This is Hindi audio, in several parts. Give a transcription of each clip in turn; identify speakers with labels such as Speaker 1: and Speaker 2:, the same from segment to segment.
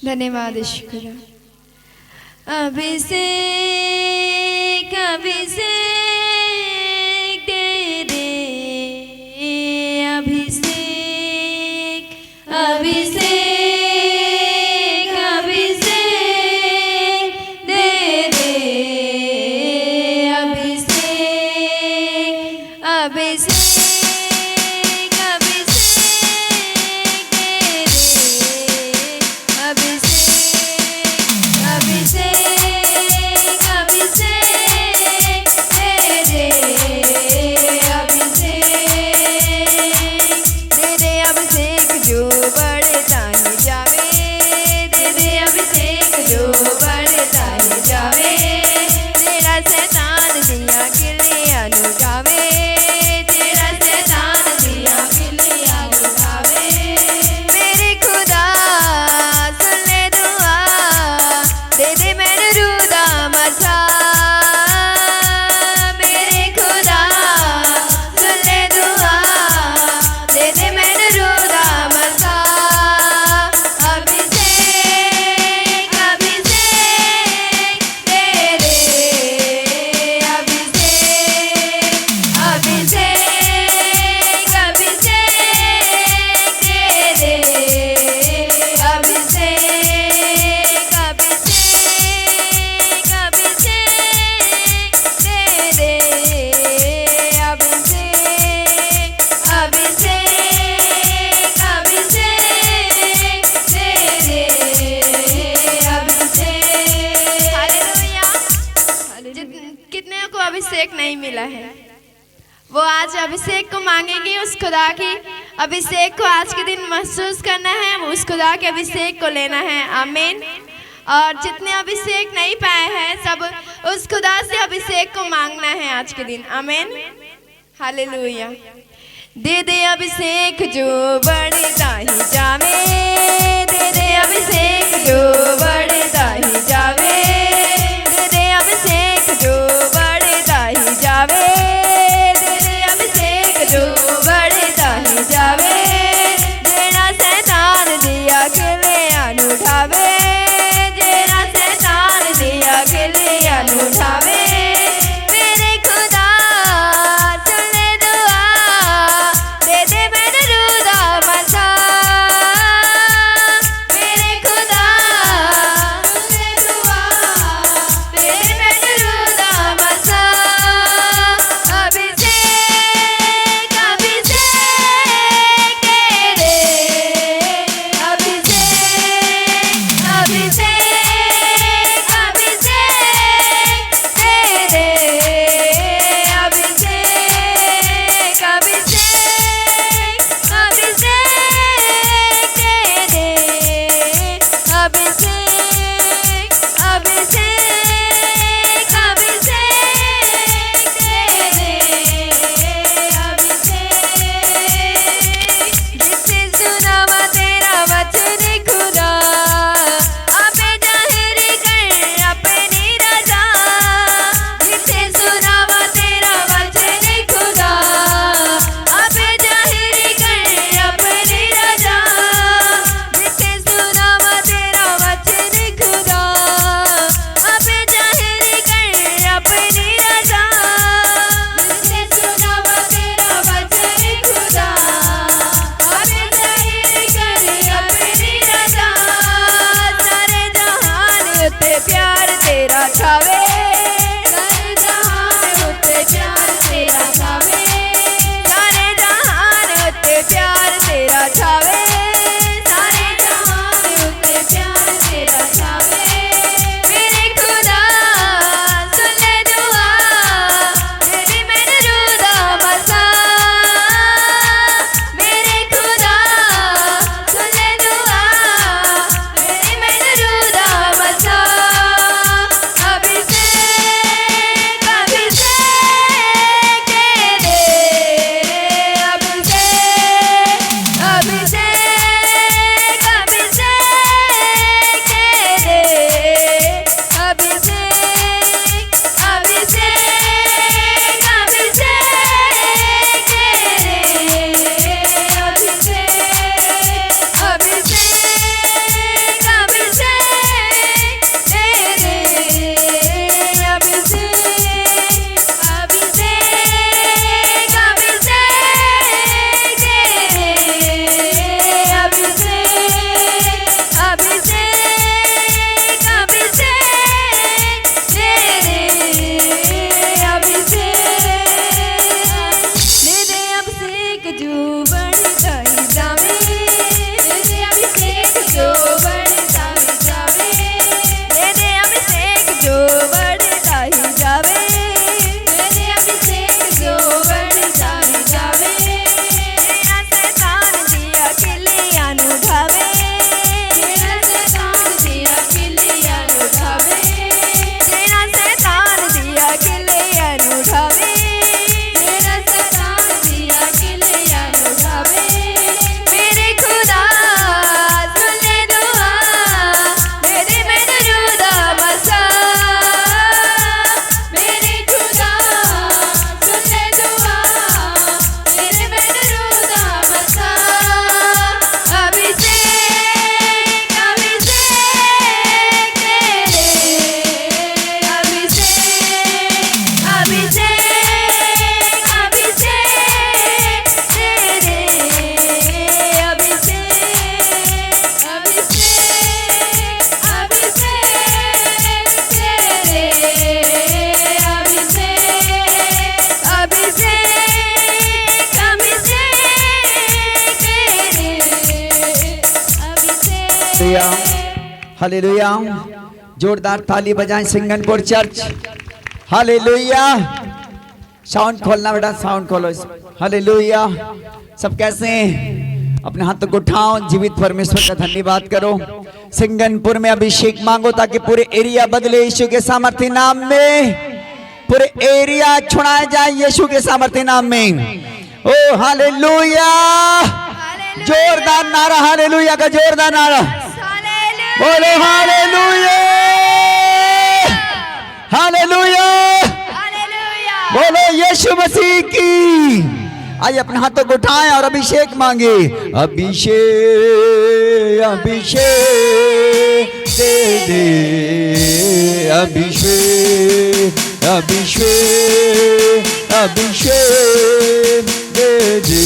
Speaker 1: धन्यवाद शुक्र। अभिषेक अभिषेक तेरे, अभिषेक अभिषेक अभिषेक तेरे, अभिषेक अभिषेक अभिषेक नहीं मिला है वो आज अभिषेक को मांगेंगे। उस खुदा की अभिषेक को आज के दिन महसूस करना है, उस खुदा के अभिषेक को लेना है। आमीन। और जितने अभिषेक नहीं पाए हैं सब उस खुदा से अभिषेक को मांगना है आज के दिन। आमीन। हालेलुया। दे दे अभिषेक जो बढ़ता ही जावे, दे दे अभिषेक जो बढ़ता ही जावे, दे दे अभिषेक जो बढ़ता ही जावे, दे दे अभिषेक जो बढ़ता ही जावे। जेड़ा शैतान दिया खिले अनुठावे, जेड़ा शैतान दिया खिले अनुठावे। मेरे खुदा सुन ले दुआ, दे दे मैंने रूदा मचा। मेरे खुदा सुन ले दुआ, दे दे मैंने रूदा मचा। अभिषेक अभिषेक तेरे, अभिषेक अभिषेक अभिषेक तेरे, अभिषेक अभिषेक अभिषेक तेरे, अभिषेक अभिषेक अभिषेक तेरे, अभिषेक। जिससे सुनावा तेरा वचन खुदा, अबे जाहिर कर अपनी रजा। जिससे सुनावा तेरा वचन खुदा, अबे जाहिर कर अपनी रजा। जिससे सुनावा तेरा वचन
Speaker 2: हालेलुया। जोरदार ताली बजाएं सिंगनपुर चर्च। हालेलुया। साउंड खोलना बेटा, साउंड खोलो। हालेलुया। सब कैसे हैं? अपने हाथों को उठाओ, जीवित परमेश्वर का धन्यवाद करो। सिंगनपुर में अभिषेक मांगो ताकि पूरे एरिया बदले यीशु के सामर्थ्य नाम में। पूरे एरिया छुड़ाया जाए यीशु के सामर्थ्य नाम में। ओ हालेलुया। जोरदार नारा, हालेलुया का जोरदार नारा बोलो। हालेलुया, हालेलुया, बोलो यीशु मसीह की। आइए अपने हाथों को उठाएं और अभिषेक मांगे। अभिषेक, अभिषेक दे दे, अभिषेक, अभिषेक, अभिषेक दे दे,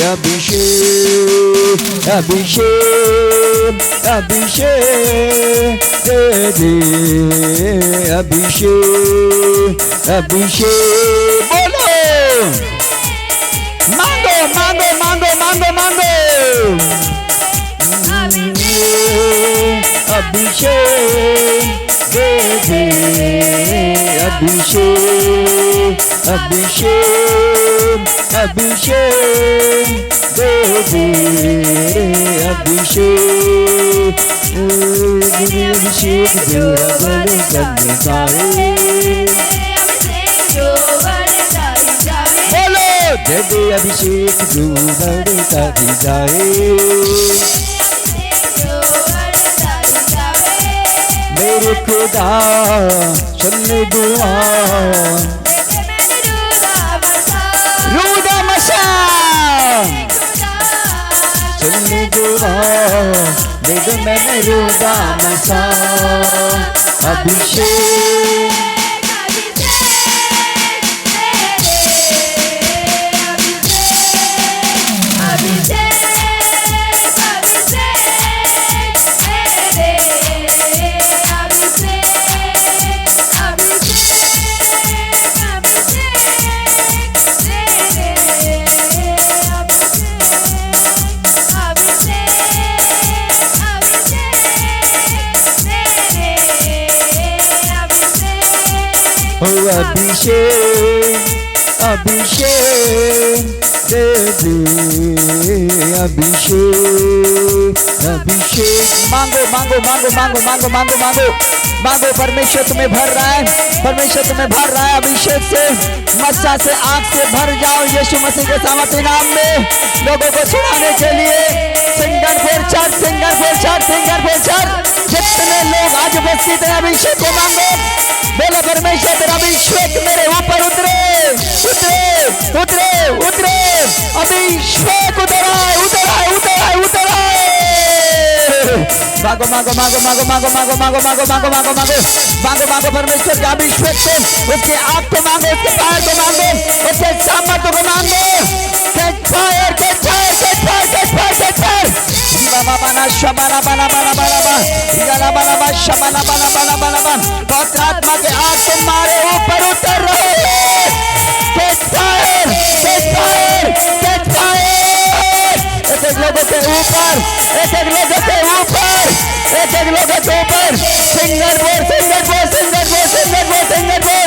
Speaker 2: अभिषेक, अभिषेक, अभिषेक दे दे, अभिषेक, अभिषेक। बोलो, मांगो मांगो मांगो मांगो मांगो। अभिषेक दे दे, अभिषेक, अभिषेक, अभिषेक दे दे, अभिषेक, अभिषेक बोलो। दे दे अभिषेक जो बढ़ता ही जाए, मेरे खुदा सुन ले दुआ। रूदा मशा सुन ले दुआ, दे दे मैंने रूदा मशा। अभिषेक, अभिषेक, अभिषेक दे दे, अभिषेक, अभिषेक। मांगो मांगो मांगो मांगो मांगो मांगो मांगो मांगो। परमेश्वर तुम्हें भर रहा है, परमेश्वर तुम्हें भर रहा है। अभिषेक से, मत्सा से, आग से भर जाओ यीशु मसीह के सामर्थ्य नाम में। लोगों को छुड़ाने के लिए Singanpur church, Singanpur church, Singanpur church. जितने लोग आज उपस्थित हैं, अभिषेक को मांगो। बोलो परमेश्वर तेरा अभिषेक मेरे ऊपर उतरे, उतरे, उतरे, उतरे। अभिषेक उतर आए, उतर आए, उतर आए, उतर आए। मांगो मांगो मांगो मांगो मांगो मांगो मांगो मांगो मांगो मांगो मांगो मांगो मांगो परमेश्वर का अभिषेक को, उसके आग को मांगो, उसके पायर को मांगो, उसके सामर्थ्य को मांगो। Catch fire, catch fire, catch fire, catch fire, catch fire. बाबा बना शबाना बना बना बना बना, याला बना बना शबाना बना बना बना बना। पवित्र आत्मा के आग तुम्हारे ऊपर उतर रहे हैं। Catch fire, catch fire, catch fire. एक एक लोगों के ऊपर, एक एक लोगों के ऊपर, एक एक लोगों के ऊपर। सिंगनपुर, सिंगनपुर, सिंगनपुर, सिंगनपुर, सिंगनपुर।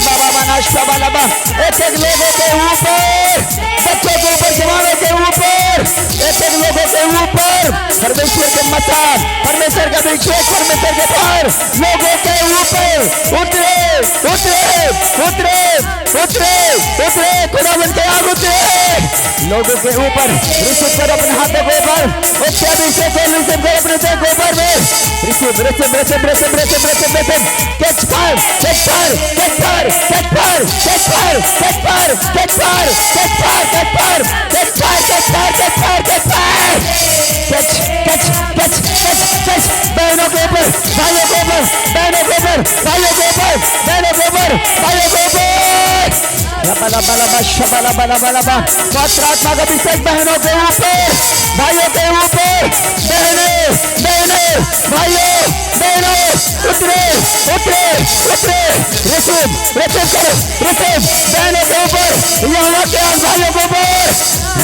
Speaker 2: बाबा बना शबाना बना। एक एक लोगों के ऊपर, बच्चों के ऊपर, जवानों के ऊपर, एक एक लोगों के ऊपर। परमेश्वर के मसान, परमेश्वर का अभिषेक, परमेश्वर के पार लोगों के ऊपर उतरे, उतरे, उतरे, उतरे, उतरे। खुदावंद के आग उतरे लोगों के ऊपर। रिसीव करो अपने हाथों के ऊपर, उसके अभिषेक को रिसीव करो अपने हाथों के ऊपर में। Receive, receive, receive, receive, receive, receive, receive. Catch fire, catch fire, catch fire, catch fire, catch fire, catch fire, catch fire, catch fire, catch fire, catch fire, catch fire, catch fire, catch fire. Catch, catch, catch, catch, catch. बहनों के ऊपर, भाइयों के ऊपर, बहनों के ऊपर, भाइयों के ऊपर, बहनों के ऊपर, भाइयों के ऊपर। बला बला बला बला बला बला। पवित्र आत्मा का अभिषेक बहनों के ऊपर, भाइयों के ऊपर, बहने, बहने, भाइयों, बहनों उतरे उतरे उतरे, रिसीव रिसीव करो, रिसीव बहनों के ऊपर, यहोवा के भाइयों के ऊपर,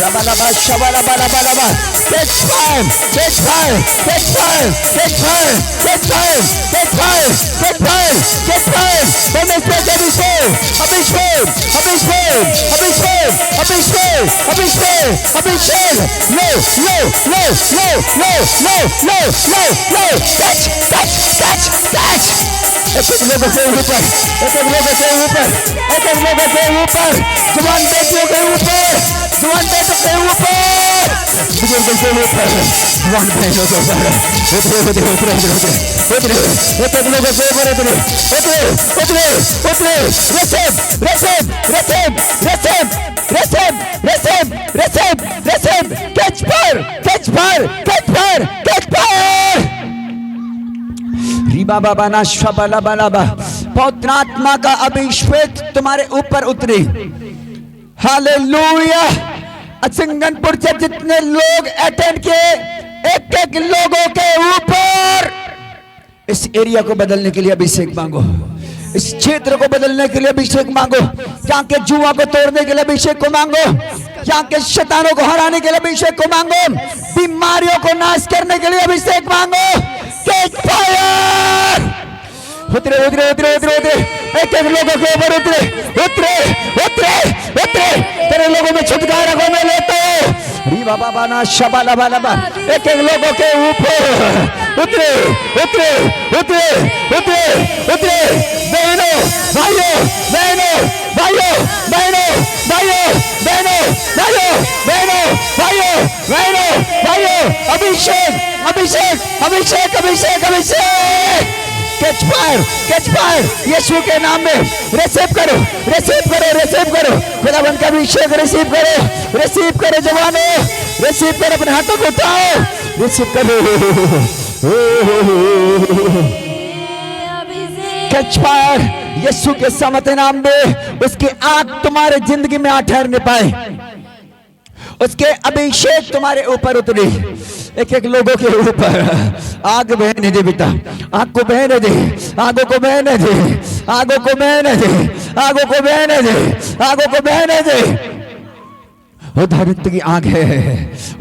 Speaker 2: रबालाबा शबालाबालाबालाबा, catch fire, catch fire, catch fire, catch fire, catch fire, catch fire, catch fire, catch fire, परमेश्वर के अभिषेक, अभिषेक, अभिषेक, अभिषेक, अभिषेक, अभिषेक, अभिषेक, लो लो लो लो लो लो लो लो लो, catch catch catch catch, एक एक लोगों के ऊपर, एक एक लोगों के ऊपर, एक एक लोगों के ऊपर, जवान बेटियों के ऊपर, जवान बेटों के ऊपर, बुजुर्गों के ऊपर, जवान बहनों के ऊपर, उतरे उतरे उतरे उतरे उतरे, एक एक लोगों के ऊपर उतरे उतरे उतरे उतरे, receive receive receive receive receive receive receive receive, catch fire catch fire catch fire catch fire, रीबा बाबा ना शबाला बालाबा, पवित्र आत्मा का अभिषेक तुम्हारे ऊपर उतरे, हालेलुया। असिंगनपुर से जितने लोग अटेंड किए, एक एक लोगों के ऊपर इस एरिया को बदलने के लिए अभिषेक मांगो, इस क्षेत्र को बदलने के लिए अभिषेक मांगो, यहाँ के जुआ को तोड़ने के लिए अभिषेक को मांगो, यहाँ के शैतानों को हराने के लिए अभिषेक को मांगो, बीमारियों को नाश करने के लिए अभिषेक मांगो, कैच फायर, उतरे उतरे उतरे उतरे उतरे, एक एक लोगों के ऊपर उतरे उतरे उतरे उतरे, तेरे लोगों में छुटकारा को मैं लेता हूँ, रीबा बाबा ना शबाला बालाबा, एक एक लोगों के ऊपर उतरे उतरे उतरे उतरे उतरे, बहनों भाइयों बहनों भाइयों बहनों भाइयों बहनों भाइयों बहनों भाइयों बहनों भाइयों, अभिषेक अभिषेक अभिषेक अभिषेक अभिषेक, कैच फायर यीशु के नाम में, रिसीव करो रिसीव करो रिसीव करो, खुदावंद का अभिषेक रिसीव करो जवानों, रिसीव करो, अपने हाथों को उठाओ, रिसीव करो, कैच फायर यीशु के सामर्थ्य नाम में, उसकी आग तुम्हारे जिंदगी में आ ठहरने पाए, उसके अभिषेक तुम्हारे ऊपर उतरे, एक एक लोगों के ऊपर आग बहने दे बेटा, आग को बहने दे, आगों को बहने दे, आगों को बहने दे, आगों को बहने दे, आगों को बहने दे, उदारत की आग है,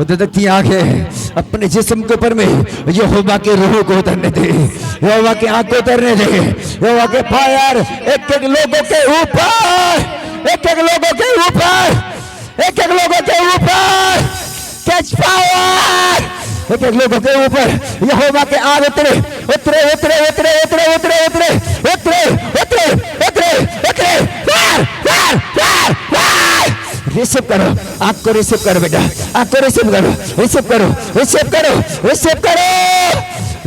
Speaker 2: उदारत की आग है, अपने जिस्म के ऊपर में यहोवा के रूह को उतरने दे, यहोवा की आग को उतरने दे, यहोवा के फायर एक एक लोगों के ऊपर, एक एक लोगों के ऊपर, एक एक लोगों के ऊपर, कैच फायर, एक एक लोगों के ऊपर यहोवा के आग उतरे उतरे उतरे उतरे उतरे उतरे उतरे उतरे उतरे उतरे उतरे, fire fire fire fire, receive करो, आग को रिसीव करो बेटा, आग को रिसीव करो रिसीव करो रिसीव करो रिसीव करो,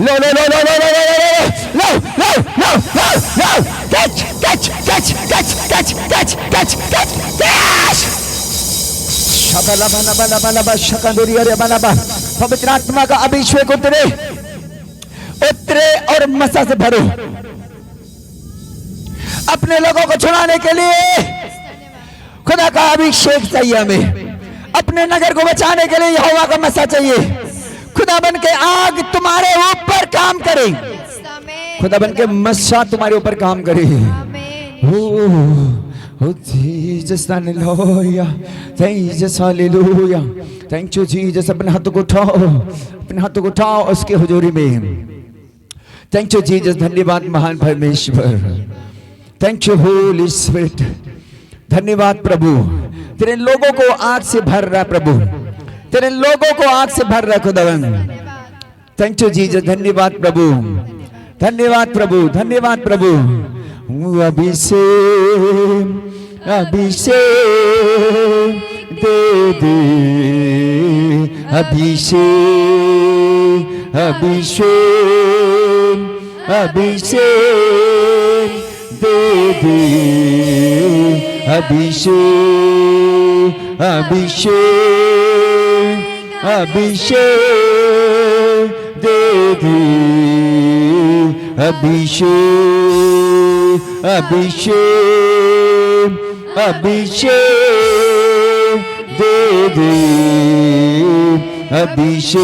Speaker 2: लो लो लो लो लो लो लो लो लो लो लो लो, catch catch catch catch catch catch catch catch catch, शबला बना बना बना बना शकंदूरी अरे बना बना, पवित्र आत्मा का अभिषेक उतरे उतरे और मसा से भरो, अपने लोगों को छुड़ाने के लिए खुदा का अभिषेक चाहिए हमें, अपने नगर को बचाने के लिए यहोवा का मसा चाहिए, खुदा बन के आग तुम्हारे ऊपर काम करे, खुदा बन के मसा तुम्हारे ऊपर काम करे, Oh Jesus, hallelujah, Jesus, hallelujah, thank you Jesus, अपने हाथों को उठाओ, अपने हाथों को उठाओ उसके हुजूरी में, थैंक यू जीसस, धन्यवाद महान परमेश्वर, थैंक यू होली स्पिरिट, धन्यवाद प्रभु, तेरे लोगों को आग से भर रहा प्रभु, तेरे लोगों को आग से भर रहा खुदावन, थैंक यू जीसस, धन्यवाद प्रभु, धन्यवाद प्रभु, धन्यवाद प्रभु, अभिषेक अभिषेक दे दे, अभिषेक अभिषेक अभिषेक दे दे, अभिषेक अभिषेक अभिषेक दे दे, अभिषेक अभिषेक अभिषेक दे दे, अभिषेक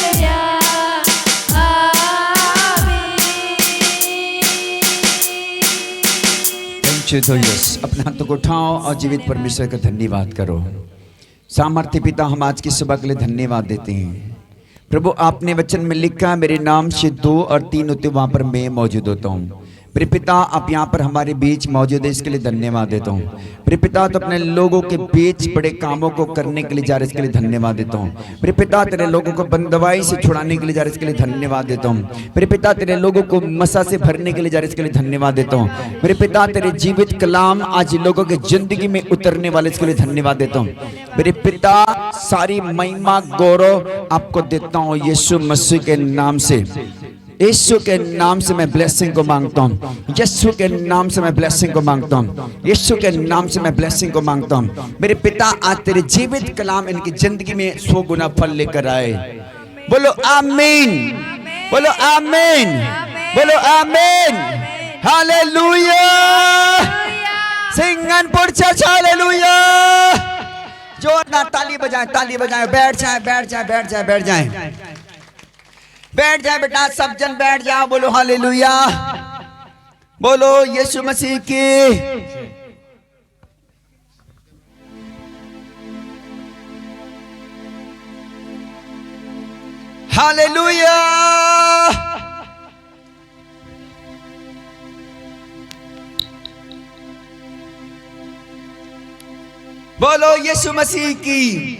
Speaker 2: शुद्ध हो यस। अपने हाथों को उठाओ और जीवित परमेश्वर का धन्यवाद करो। सामर्थ्य पिता, हम आज की सुबह के लिए धन्यवाद देते हैं। प्रभु, आपने वचन में लिखा मेरे नाम से 2 और 3 होते वहां पर मैं मौजूद होता हूँ। प्रिय पिता, आप यहाँ पर हमारे बीच मौजूद है, इसके लिए धन्यवाद देता हूँ। प्रिय पिता, तो अपने लोगों के बीच बड़े कामों को करने के लिए जा रहे, इसके लिए धन्यवाद देता हूँ। प्रिय पिता, तेरे लोगों को बंदवाई से छुड़ाने के लिए जा रहे, इसके लिए धन्यवाद देता हूँ। प्रिय पिता, तेरे लोगों को मसा से भरने के लिए जा रहे, इसके लिए धन्यवाद देता हूँ। मेरे पिता, तेरे जीवित कलाम आज लोगों के जिंदगी में उतरने वाले, इसके लिए धन्यवाद देता हूँ। मेरे पिता, सारी महिमा गौरव आपको देता हूँ यीशु मसीह के नाम से। यीशु के नाम से मैं ब्लेसिंग को मांगता हूँ। यीशु के नाम से मैं ब्लेसिंग को मांगता हूँ। यीशु के नाम से मैं ब्लेसिंग को मांगता हूँ। मेरे पिता, आज तेरे जीवित कलाम इनकी जिंदगी में 100 गुना फल लेकर आए। बोलो आमीन, बोलो आमीन, बोलो आमीन। हालेलुया। Singanpur church hallelujah. जोरदार ताली बजाएं, ताली बजाएं। बैठ जाएं, बैठ जाएं, बैठ जाएं, बैठ जाएं, बैठ जाए बेटा, सब जन बैठ जाओ। बोलो हालेलुया, बोलो यीशु मसीह की। हालेलुया। बोलो यीशु मसीह की।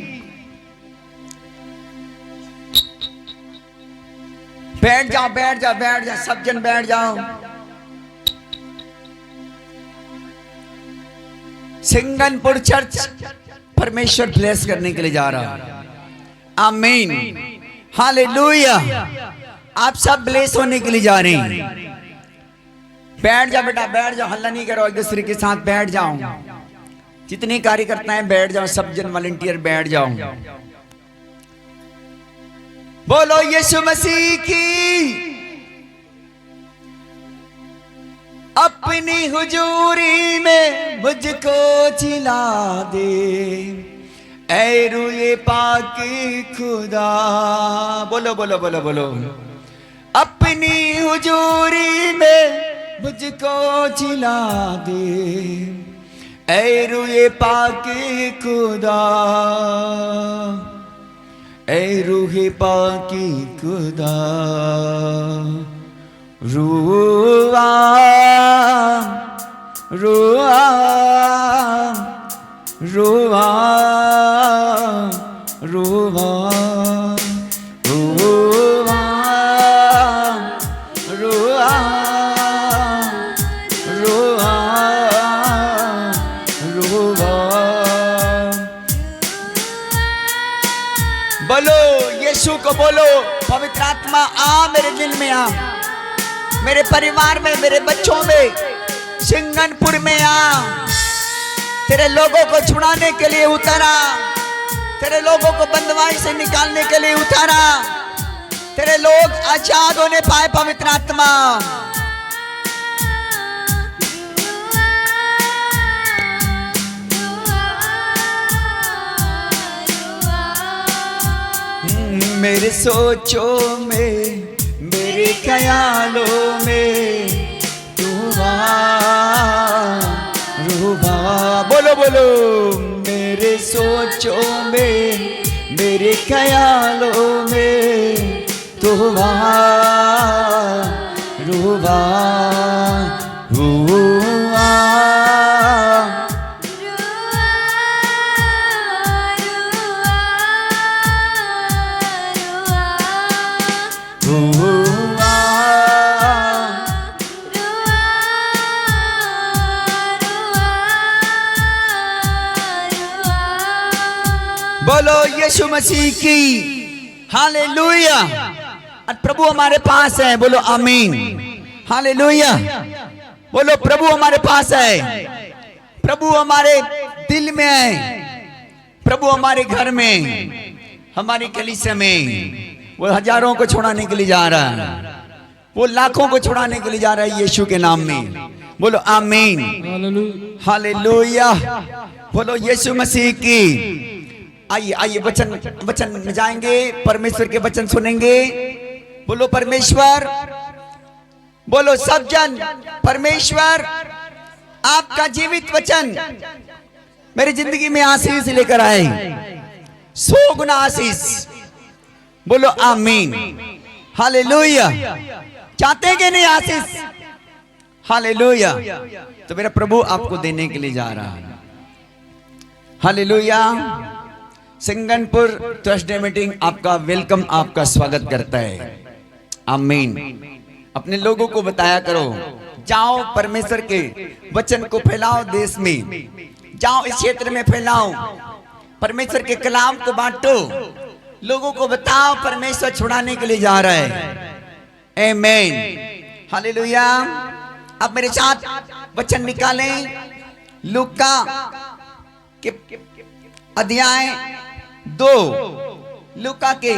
Speaker 2: बैठ जाओ, बैठ जाओ, बैठ जाओ, सब जन बैठ जाओ। सिंगनपुर चर्च परमेश्वर ब्लेस करने के लिए जा रहा है। आमीन, हालेलुया। आप सब ब्लेस होने के लिए जा रहे हैं। बैठ जाओ बेटा, बैठ जाओ, हल्ला नहीं करो, एक दूसरे के साथ बैठ जाओ। जितने कार्यकर्ता हैं बैठ जाओ, सब जन वॉलंटियर बैठ जाओ। बोलो यीशु मसीह की। अपनी हुजूरी में मुझको जिला दे, ऐ रूए पाकी खुदा। बोलो बोलो बोलो बोलो। अपनी हुजूरी में मुझको जिला दे, ऐ रूए पाकी खुदा। ऐ रूहे पाकी खुदा। रुआ रुआ रुआ रुआ रुआ रुआ रुआ रुआ। बोलो यीशु को, बोलो पवित्र आत्मा आ मेरे दिल में, आ मेरे परिवार में, मेरे बच्चों में, सिंगनपुर में आ। तेरे लोगों को छुड़ाने के लिए उतरा, तेरे लोगों को बंदवाई से निकालने के लिए उतरा। तेरे लोग आजाद होने पाए पवित्र आत्मा। मेरे सोचों में, मेरे ख्यालों में तू रूबा। बोलो बोलो। मेरे सोचों में, मेरे ख्यालों में तू रूबा हुआ। बोलो यीशु मसीह की। हालेलुया। और प्रभु हमारे पास है। बोलो आमीन, हालेलुया। बोलो प्रभु हमारे पास है। प्रभु हमारे दिल में है। प्रभु हमारे घर में, हमारी कलीसिया में। वो हजारों को छुड़ाने के लिए जा रहा है, वो लाखों को छुड़ाने के लिए जा रहा है यीशु के नाम में। बोलो आमीन, हालेलुया। बोलो यीशु मसीह की। आइए आइए, वचन में जाएंगे, परमेश्वर के वचन सुनेंगे। बोलो परमेश्वर, बोलो सब जन परमेश्वर। आपका जीवित वचन मेरी जिंदगी में आशीष लेकर आए, 100 गुना आशीष। बोलो आमीन, हालेलुया। चाहते हैं कि नहीं आशीष? हालेलुया। तो मेरा प्रभु आपको देने के लिए जा रहा है। हालेलुया। सिंगनपुर थर्सडे मीटिंग आपका वेलकम, आपका स्वागत करता है। आमीन। अपने लोगों को बताया करो, जाओ परमेश्वर के वचन को फैलाओ, देश में जाओ, इस क्षेत्र में फैलाओ, परमेश्वर के कलाम को बांटो, लोगों को बताओ परमेश्वर छुड़ाने के लिए जा रहा है। आमीन, हालेलुया। अब मेरे साथ वचन निकालें, लूका के अध्याय 2, लूका के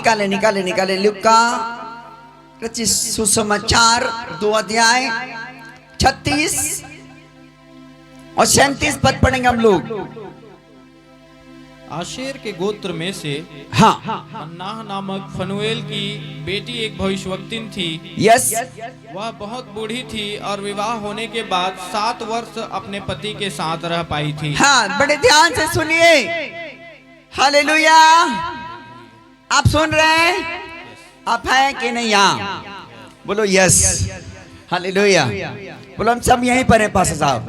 Speaker 2: निकाले लूका रचित सुसमाचार 2 अध्याय 36 और 37 पद पढ़ेंगे हम लोग।
Speaker 3: आशेर के गोत्र में से
Speaker 2: हाँ,
Speaker 3: अन्नाह नामक फनुएल की बेटी एक भविष्यवक्तिन थी।
Speaker 2: यस।
Speaker 3: वह बहुत बूढ़ी थी और विवाह होने के बाद 7 वर्ष अपने पति के साथ रह पाई थी।
Speaker 2: हाँ, बड़े ध्यान से सुनिए। हालेलुया। आप सुन रहे हैं? आप हैं कि नहीं यहाँ? बोलो यस। हालेलुया। बोलो हम सब यहीं पर हैं पास्टर साहब।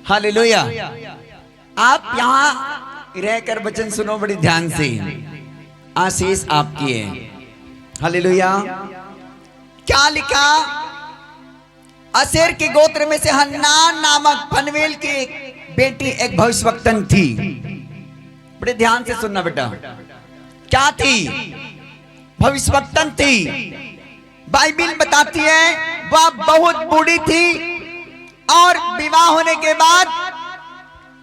Speaker 2: हालेलुया। आप यहाँ रहकर वचन सुनो बड़ी ध्यान से, आशीष आपकी है। हालेलुया। क्या लिखा? आशेर के गोत्र में से हन्नान नामक फनवेल की एक बेटी एक भविष्यवक्तन थी। बड़े ध्यान से सुनना बेटा। क्या थी? भविष्यवक्तन थी। बाइबिल बताती है वह बहुत बूढ़ी थी और विवाह होने के बाद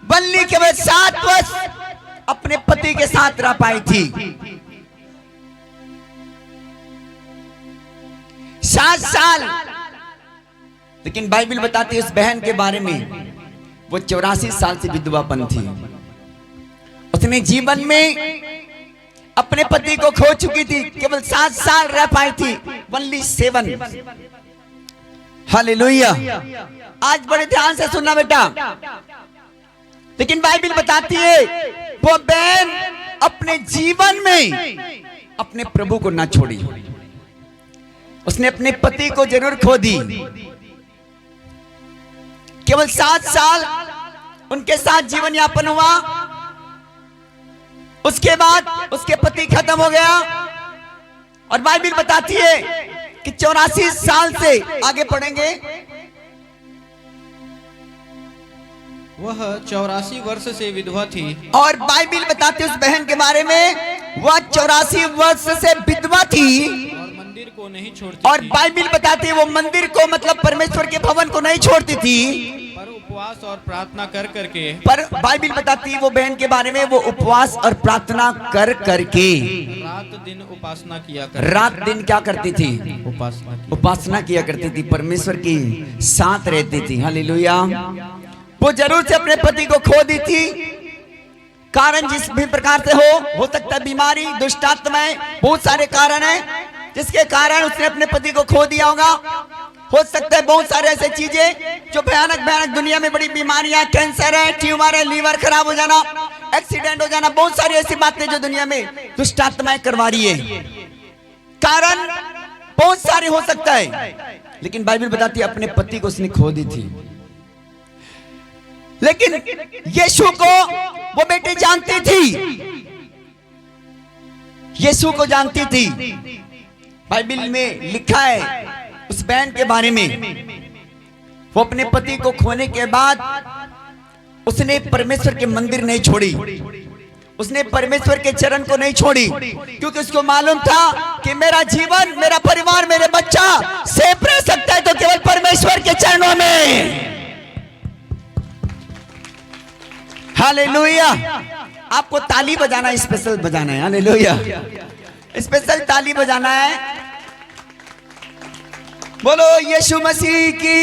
Speaker 2: बल्ली के बाद 7 वर्ष अपने पति के साथ रह पाई थी। 7 साल। लेकिन बाइबिल बताती है उस बहन के बारे में, वो 84 साल से विधवापन थी। उसने जीवन में अपने पति को खो चुकी थी, केवल 7 साल रह पाई थी, only 7। हालेलुया। आज बड़े ध्यान से सुनना बेटा। लेकिन बाइबिल बताती है वो बहन अपने जीवन में अपने प्रभु को ना छोड़ी। उसने अपने पति को जरूर खो दी। केवल 7 साल उनके साथ जीवन यापन हुआ। उसके बाद उसके पति खत्म हो गया और बाइबिल बताती है कि 84 साल से आगे पढ़ेंगे,
Speaker 3: वह 84 वर्ष से विधवा थी।
Speaker 2: और बाइबिल बताती है उस बहन के बारे में, वह 84 वर्ष से विधवा थी
Speaker 3: और मंदिर को नहीं छोड़ती
Speaker 2: और
Speaker 3: थी।
Speaker 2: बाइबिल बताती है वो मंदिर को मतलब परमेश्वर के भवन को नहीं छोड़ती थी,
Speaker 3: पर उपवास और प्रार्थना कर करके,
Speaker 2: पर बाइबिल बताती है वो बहन के बारे में, वो उपवास और प्रार्थना कर करके
Speaker 3: रात दिन उपासना किया
Speaker 2: रात दिन क्या करती थी? उपासना किया करती थी, परमेश्वर की साथ रहती थी। हालेलुया। वो जरूर से अपने पति को खो दी थी। कारण जिस भी प्रकार से हो सकता है बीमारी, दुष्ट आत्माएं, बहुत सारे कारण हैं जिसके कारण उसने अपने पति को खो दिया होगा। हो सकता है बहुत सारे ऐसे चीजें जो भयानक भयानक दुनिया में बड़ी बीमारियां, कैंसर है, ट्यूमर है, लीवर खराब हो जाना, एक्सीडेंट हो जाना, बहुत सारी ऐसी बातें जो दुनिया में दुष्ट आत्माएं करवा रही है। कारण बहुत सारे हो सकता है, लेकिन बाइबिल बताती है अपने पति को उसने खो दी थी। लेकिन यीशु को वो बेटी जानती थी, यीशु को जानती थी। बाइबिल में लिखा है उस बहन के बारे में, वो अपने पति को खोने के बाद उसने परमेश्वर के मंदिर नहीं छोड़ी, उसने परमेश्वर के चरण को नहीं छोड़ी, क्योंकि उसको मालूम था कि मेरा जीवन, मेरा परिवार, मेरे बच्चा सेफ रह सकता है तो केवल परमेश्वर के चरणों में। हालेलुया। आपको ताली बजाना, स्पेशल बजाना है। हालेलुया। स्पेशल ताली बजाना है। बोलो यीशु मसीह की।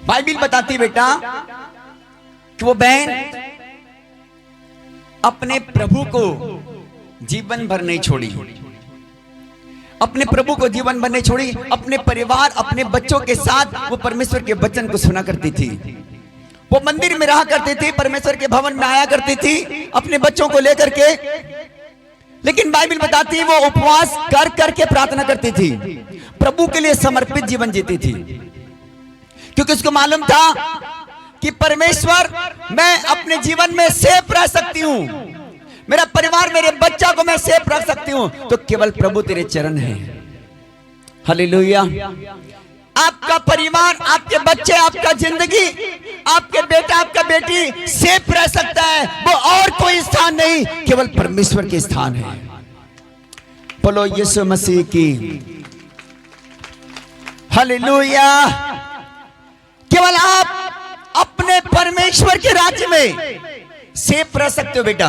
Speaker 2: बाइबिल बताती बेटा कि वो बहन अपने प्रभु को जीवन भर नहीं छोड़ी, अपने प्रभु को जीवन भर नहीं छोड़ी। अपने परिवार, अपने बच्चों के साथ वो परमेश्वर के वचन को सुना करती थी। वो मंदिर में रहा करती थी, परमेश्वर के भवन में आया करती थी अपने बच्चों को लेकर के। लेकिन बाइबिल बताती है वो उपवास कर करके प्रार्थना करती थी, प्रभु के लिए समर्पित जीवन जीती थी, क्योंकि उसको मालूम था कि परमेश्वर मैं अपने जीवन में सेफ रह सकती हूं, मेरा परिवार, मेरे बच्चा को मैं सेफ रख सकती हूं, तो केवल प्रभु तेरे चरण है। हालेलुया। आपका परिवार, आपके बच्चे, आपका जिंदगी, आपके बेटा, आपका बेटी सेफ रह सकता है, वो और कोई स्थान नहीं, केवल परमेश्वर के स्थान है। बोलो यीशु मसीह की। हालेलुया। केवल आप अपने परमेश्वर के राज्य में सेफ रह सकते हो बेटा।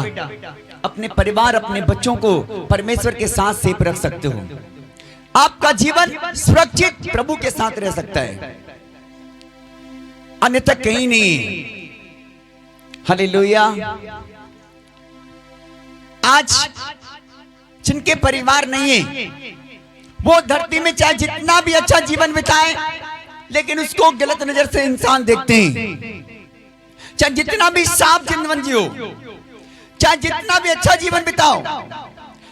Speaker 2: अपने परिवार, अपने बच्चों को परमेश्वर के साथ सेफ रख सकते हो। आपका जीवन सुरक्षित प्रभु के साथ रह सकता है, अन्यथा कहीं नहीं। हालेलुया। आज जिनके परिवार नहीं है, वो धरती में चाहे जितना भी अच्छा जीवन बिताए, लेकिन उसको गलत नजर से इंसान देखते हैं। चाहे जितना भी साफ जीवन जियो, चाहे जितना भी अच्छा जीवन बिताओ,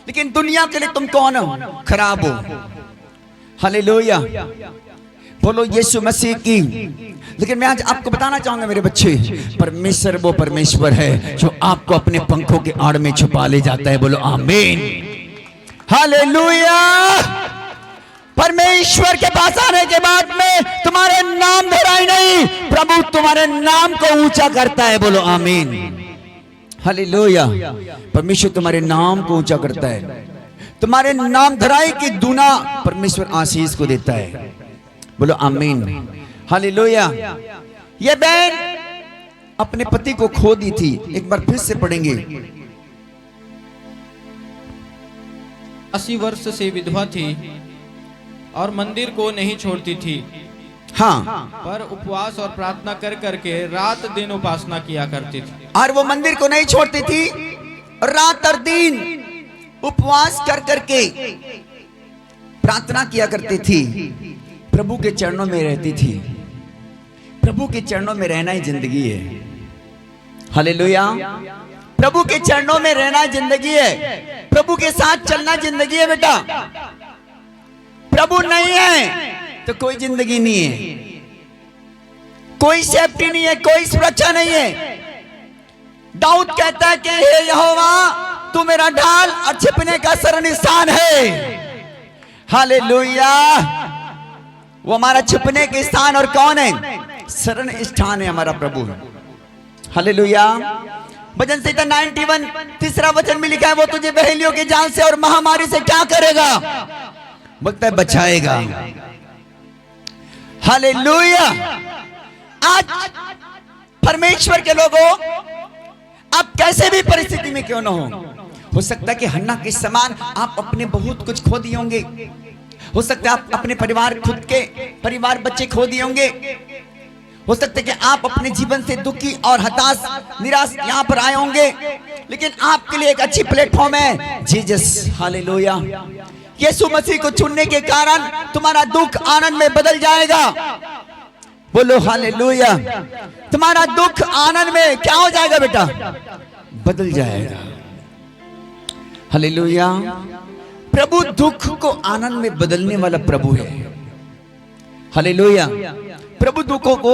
Speaker 2: लेकिन दुनिया के लिए तुम कौन हो? खराब हो। हालेलुया। बोलो यीशु मसीह की। लेकिन मैं आज आपको बताना चाहूंगा मेरे बच्चे, परमेश्वर वो परमेश्वर है जो आपको अपने पंखों के आड़ में छुपा ले जाता है। बोलो आमीन। हालेलुया। परमेश्वर के पास आने के बाद में तुम्हारे नाम धराई नहीं, प्रभु तुम्हारे नाम को ऊंचा करता है। बोलो आमीन। हालेलुया। परमेश्वर तुम्हारे नाम को ऊंचा करता है, तुम्हारे नाम धराई की दूना परमेश्वर आशीष को देता है। बोलो आमीन। हालेलुया। ये बहन अपने पति को खो दी थी। एक बार फिर से पढ़ेंगे।
Speaker 3: 80 वर्ष से विधवा थी और मंदिर को नहीं छोड़ती थी।
Speaker 2: हाँ,
Speaker 3: पर उपवास और प्रार्थना कर करके रात दिन उपासना किया करती थी।
Speaker 2: और वो मंदिर को नहीं छोड़ती थी, रात और दिन उपवास कर करके प्रार्थना किया करती थी, प्रभु के चरणों में रहती थी। प्रभु के चरणों में रहना ही जिंदगी है। हालेलुया। प्रभु के चरणों में रहना जिंदगी है, प्रभु के साथ चलना जिंदगी है बेटा। प्रभु नहीं है तो कोई जिंदगी नहीं है, कोई सेफ्टी नहीं है, कोई सुरक्षा नहीं है। दाऊद कहता है कि हे यहोवा तू मेरा ढाल और छिपने का शरण स्थान है। हालेलुया। वो हमारा छिपने के स्थान और कौन है? शरण स्थान है हमारा प्रभु। हालेलुया। भजन संहिता 91 तीसरा वचन में लिखा है, वो तुझे बहेलियों के जाल से और महामारी से क्या करेगा? बोलता है बचाएगा। हालेलुया। आज परमेश्वर के लोगों, आप कैसे भी परिस्थिति में क्यों ना हो सकता है कि हन्ना के समान आप अपने बहुत कुछ खो दिए होंगे। हो सकता है आप अपने परिवार, खुद के परिवार, बच्चे खो दिए होंगे। हो सकता है कि आप अपने जीवन से दुखी और हताश, निराश यहाँ पर आए होंगे, लेकिन आपके लिए एक अच्छी प्लेटफॉर्म है जीसस। हालेलुया। यीशु मसीह को चुनने के कारण तुम्हारा दुख आनंद में बदल जाएगा। बोलो हालेलुया। तुम्हारा दुख आनंद में क्या हो जाएगा बेटा? बदल जाएगा। हालेलुया। प्रभु दुख को आनंद में बदलने वाला प्रभु है। हालेलुया। प्रभु दुखों को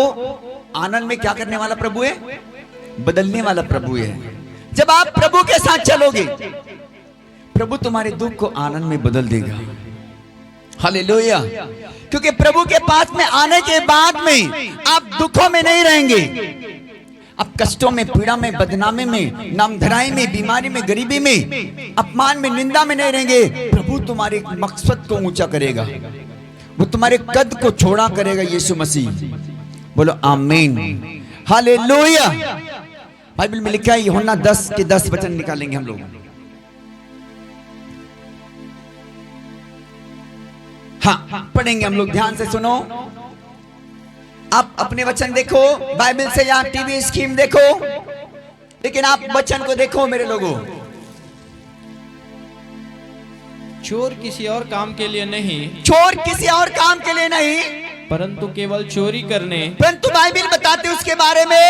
Speaker 2: आनंद में क्या करने वाला प्रभु है? बदलने वाला प्रभु है। जब आप प्रभु के साथ चलोगे, प्रभु तुम्हारे दुख को आनंद में बदल देगा। हालेलुया। क्योंकि प्रभु के पास में आने के बाद में आप दुखों में नहीं रहेंगे, आप कष्टों में, पीड़ा में, बदनामी में, नामधराई में, बीमारी में, गरीबी में, अपमान में, निंदा में नहीं रहेंगे। प्रभु तुम्हारे मकसद को ऊंचा करेगा, वो तुम्हारे कद को छोड़ा करेगा। यीशु मसीह। बोलो आमीन। हालेलुया। बाइबल में लिखा है, यूहन्ना 10 के 10 वचन निकालेंगे हम लोग। हाँ, पढ़ेंगे हम लोग, ध्यान से सुनो। आप अपने वचन देखो बाइबल से या टीवी स्कीम देखो, लेकिन आप वचन को देखो मेरे लोगों।
Speaker 3: चोर किसी और काम के लिए नहीं,
Speaker 2: चोर किसी और काम के लिए नहीं,
Speaker 3: परंतु केवल चोरी करने,
Speaker 2: परंतु बाइबल बताते हैं उसके बारे में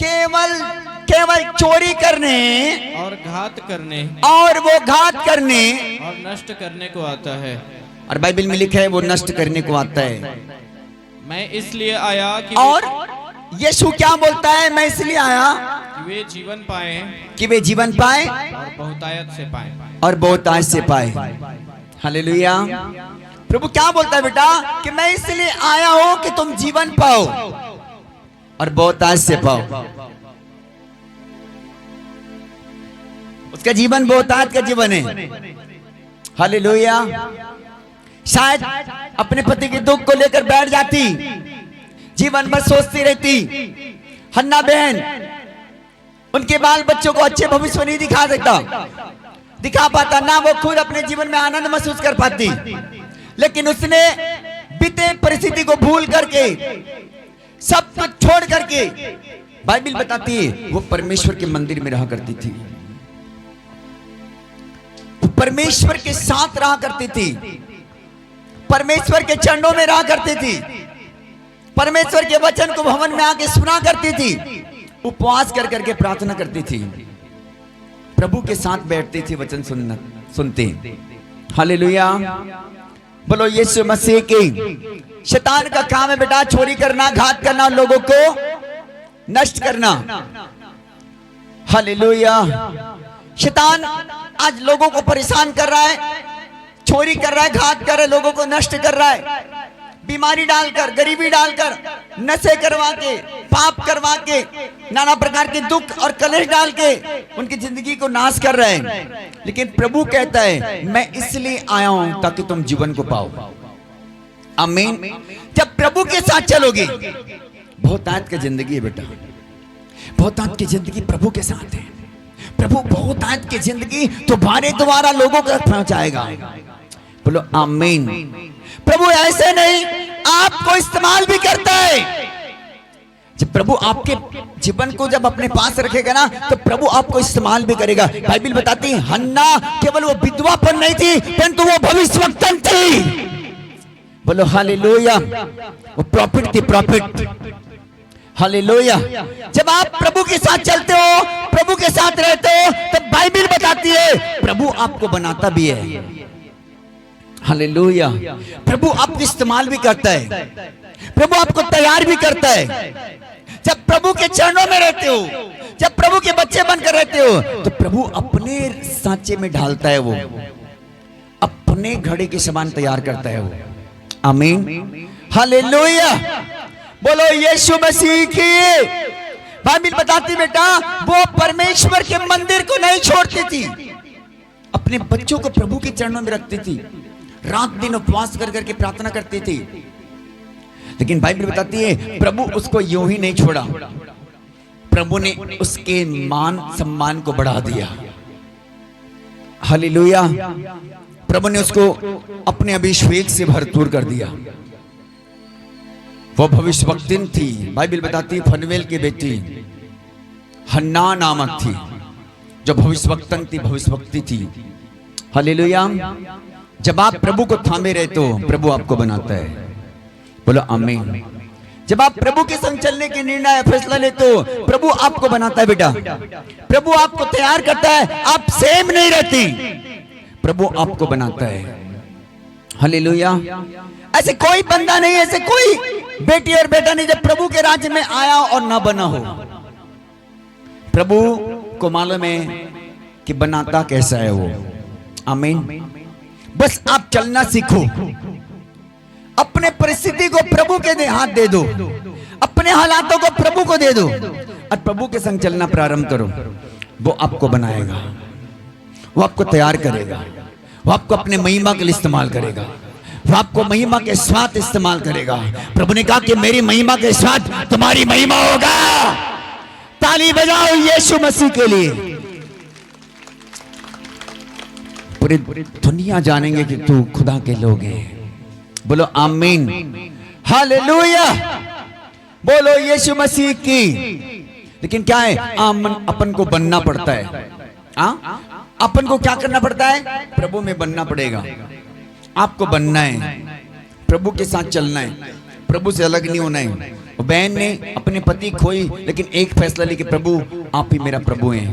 Speaker 2: केवल चोरी करने
Speaker 3: और घात करने
Speaker 2: और वो घात करने
Speaker 3: और नष्ट करने को आता है।
Speaker 2: और बाइबल में लिखा है वो नष्ट करने को आता है।
Speaker 3: मैं इसलिए आया कि
Speaker 2: और यीशु क्या बोलता है? मैं इसलिए आया
Speaker 3: वे जीवन पाए
Speaker 2: कि वे जीवन पाए
Speaker 3: और बहुतायत से पाए।
Speaker 2: और बहुतायत से पाए। हालेलुया। प्रभु क्या बोलता है बेटा? कि मैं इसलिए आया हूं कि तुम जीवन पाओ और बहुतायत से पाओ। उसका जीवन बहुतायत का जीवन है। हालेलुया। शायद अपने पति के दुख को लेकर बैठ जाती, जीवन भर सोचती रहती। हन्ना बहन उनके बाल बच्चों को अच्छे भविष्य नहीं दिखा पाता, ना वो खुद अपने जीवन में आनंद महसूस कर पाती। लेकिन उसने बीते परिस्थिति को भूल करके, सब कुछ छोड़ करके, बाइबल बताती है वो परमेश्वर के मंदिर में रहा करती थी, परमेश्वर के साथ रहा करती थी, परमेश्वर के चरणों में रहा करती थी, परमेश्वर के वचन को भवन में आके सुना करती थी, उपवास कर करके प्रार्थना करती थी, प्रभु के साथ बैठती थी, वचन सुनते। हालेलुया। बोलो यीशु मसीह की। शैतान का काम है बेटा चोरी करना, घात करना, लोगों को नष्ट करना। हालेलुया। शैतान आज लोगों को परेशान कर रहा है, चोरी कर रहा है, घात कर रहा है, लोगों को नष्ट कर रहा है, बीमारी डालकर, गरीबी डालकर, नशे करवा के, पाप करवा के, नाना प्रकार के दुख और कलेश डाल के उनकी जिंदगी को नाश कर रहे हैं। लेकिन प्रभु कहता है मैं इसलिए आया हूं ताकि तुम जीवन को पाओ। आमीन। जब प्रभु के साथ चलोगे, बहुतायत की जिंदगी है बेटा, बहुतायत की जिंदगी प्रभु के साथ है। प्रभु बहुतायत की जिंदगी तुम्हारे द्वारा लोगों तक पहुंचाएगा। बोलो आमीन। प्रभु ऐसे नहीं, आपको इस्तेमाल भी करता है। जब प्रभु आपके जीवन को जब अपने पास रखेगा ना, तो प्रभु आपको इस्तेमाल भी करेगा। बाइबल बताती है हन्ना केवल वो विधवापन नहीं थी, परंतु वो भविष्यवक्ता थी। बोलो हालेलुया। वो प्रॉफिट थी, प्रॉफिट। हालेलुया। जब आप प्रभु के साथ चलते हो, प्रभु के साथ रहते हो, तो बाइबल बताती है प्रभु आपको बनाता भी है। हालेलुया। प्रभु आपको इस्तेमाल भी करता है, प्रभु आपको तैयार भी करता है। जब प्रभु के चरणों में रहते हो, जब प्रभु के बच्चे बनकर रहते हो, तो प्रभु अपने सांचे में ढालता है, वो अपने घड़े के समान तैयार करता है वो। आमीन। हालेलुया। बोलो यीशु मसीह की। बाइबल बताती बेटा वो परमेश्वर के मंदिर को नहीं छोड़ती थी, अपने बच्चों को प्रभु के चरणों में रखती थी, रात दिन उपवास कर करके प्रार्थना करती थी। लेकिन बाइबल बताती है प्रभु उसको यूं ही नहीं छोड़ा, प्रभु ने उसके मान सम्मान को बढ़ा दिया। हालेलुया। प्रभु ने उसको अपने अभिषेक से भरपूर कर दिया। वो भविष्यवक्तिन थी। बाइबल बताती है फनवेल की बेटी हन्ना नामक थी, जो भविष्यवक्तन थी, भविष्यवक्ति थी। हालेलुया। जब आप प्रभु को थामे रहते हो, प्रभु आपको बनाता है। बोलो आमीन। जब आप प्रभु के संग चलने के निर्णय फैसला लेते हो, प्रभु आपको बनाता है बेटा, प्रभु आपको तैयार करता है। आप सेम नहीं रहती, प्रभु आपको बनाता है। हालेलुया। ऐसे कोई बंदा नहीं, ऐसे कोई बेटी और बेटा नहीं जब प्रभु के राज्य में आया और ना बना हो। प्रभु को मालूम है कि बनाता कैसा है वो। आमीन। बस आप चलना सीखो, अपने परिस्थिति को प्रभु के हाथ दे दो, अपने हालातों को प्रभु को दे दो और प्रभु के संग चलना प्रारंभ करो। वो आपको बनाएगा, वो आपको तैयार करेगा, वो आपको अपने महिमा के लिए इस्तेमाल करेगा, वो आपको महिमा के साथ इस्तेमाल करेगा। प्रभु ने कहा कि मेरी महिमा के साथ तुम्हारी महिमा होगा। ताली बजाओ यीशु मसीह के लिए। पूरी दुनिया जानेंगे कि तू खुदा के लोग है। बोलो आमीन। हालेलुया। बोलो यीशु मसीह की। लेकिन क्या है, अपन को बनना पड़ता है। अपन को क्या करना पड़ता है? प्रभु में बनना पड़ेगा। आपको बनना है, प्रभु के साथ चलना है, प्रभु से अलग नहीं होना है। बहन ने अपने पति खोई, लेकिन एक फैसला लेके, प्रभु आप ही मेरा प्रभु हैं,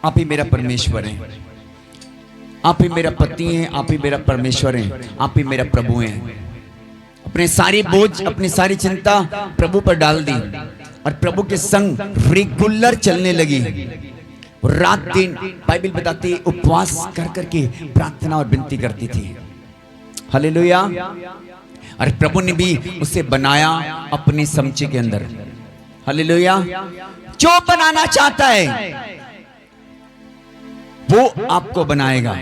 Speaker 2: आप ही मेरा परमेश्वर हैं, आप ही मेरा पति हैं, आप ही मेरा परमेश्वर हैं, आप ही मेरा प्रभु हैं। अपने सारी बोझ, अपनी सारी चिंता प्रभु पर डाल दी और प्रभु के संग रेगुलर चलने लगी। रात दिन बाइबल बताती है उपवास कर करके प्रार्थना और विनती करती थी। हालेलुया। और प्रभु ने भी उसे बनाया अपने समझे के अंदर। हालेलुया। जो बनाना चाहता है वो आपको बनाएगा।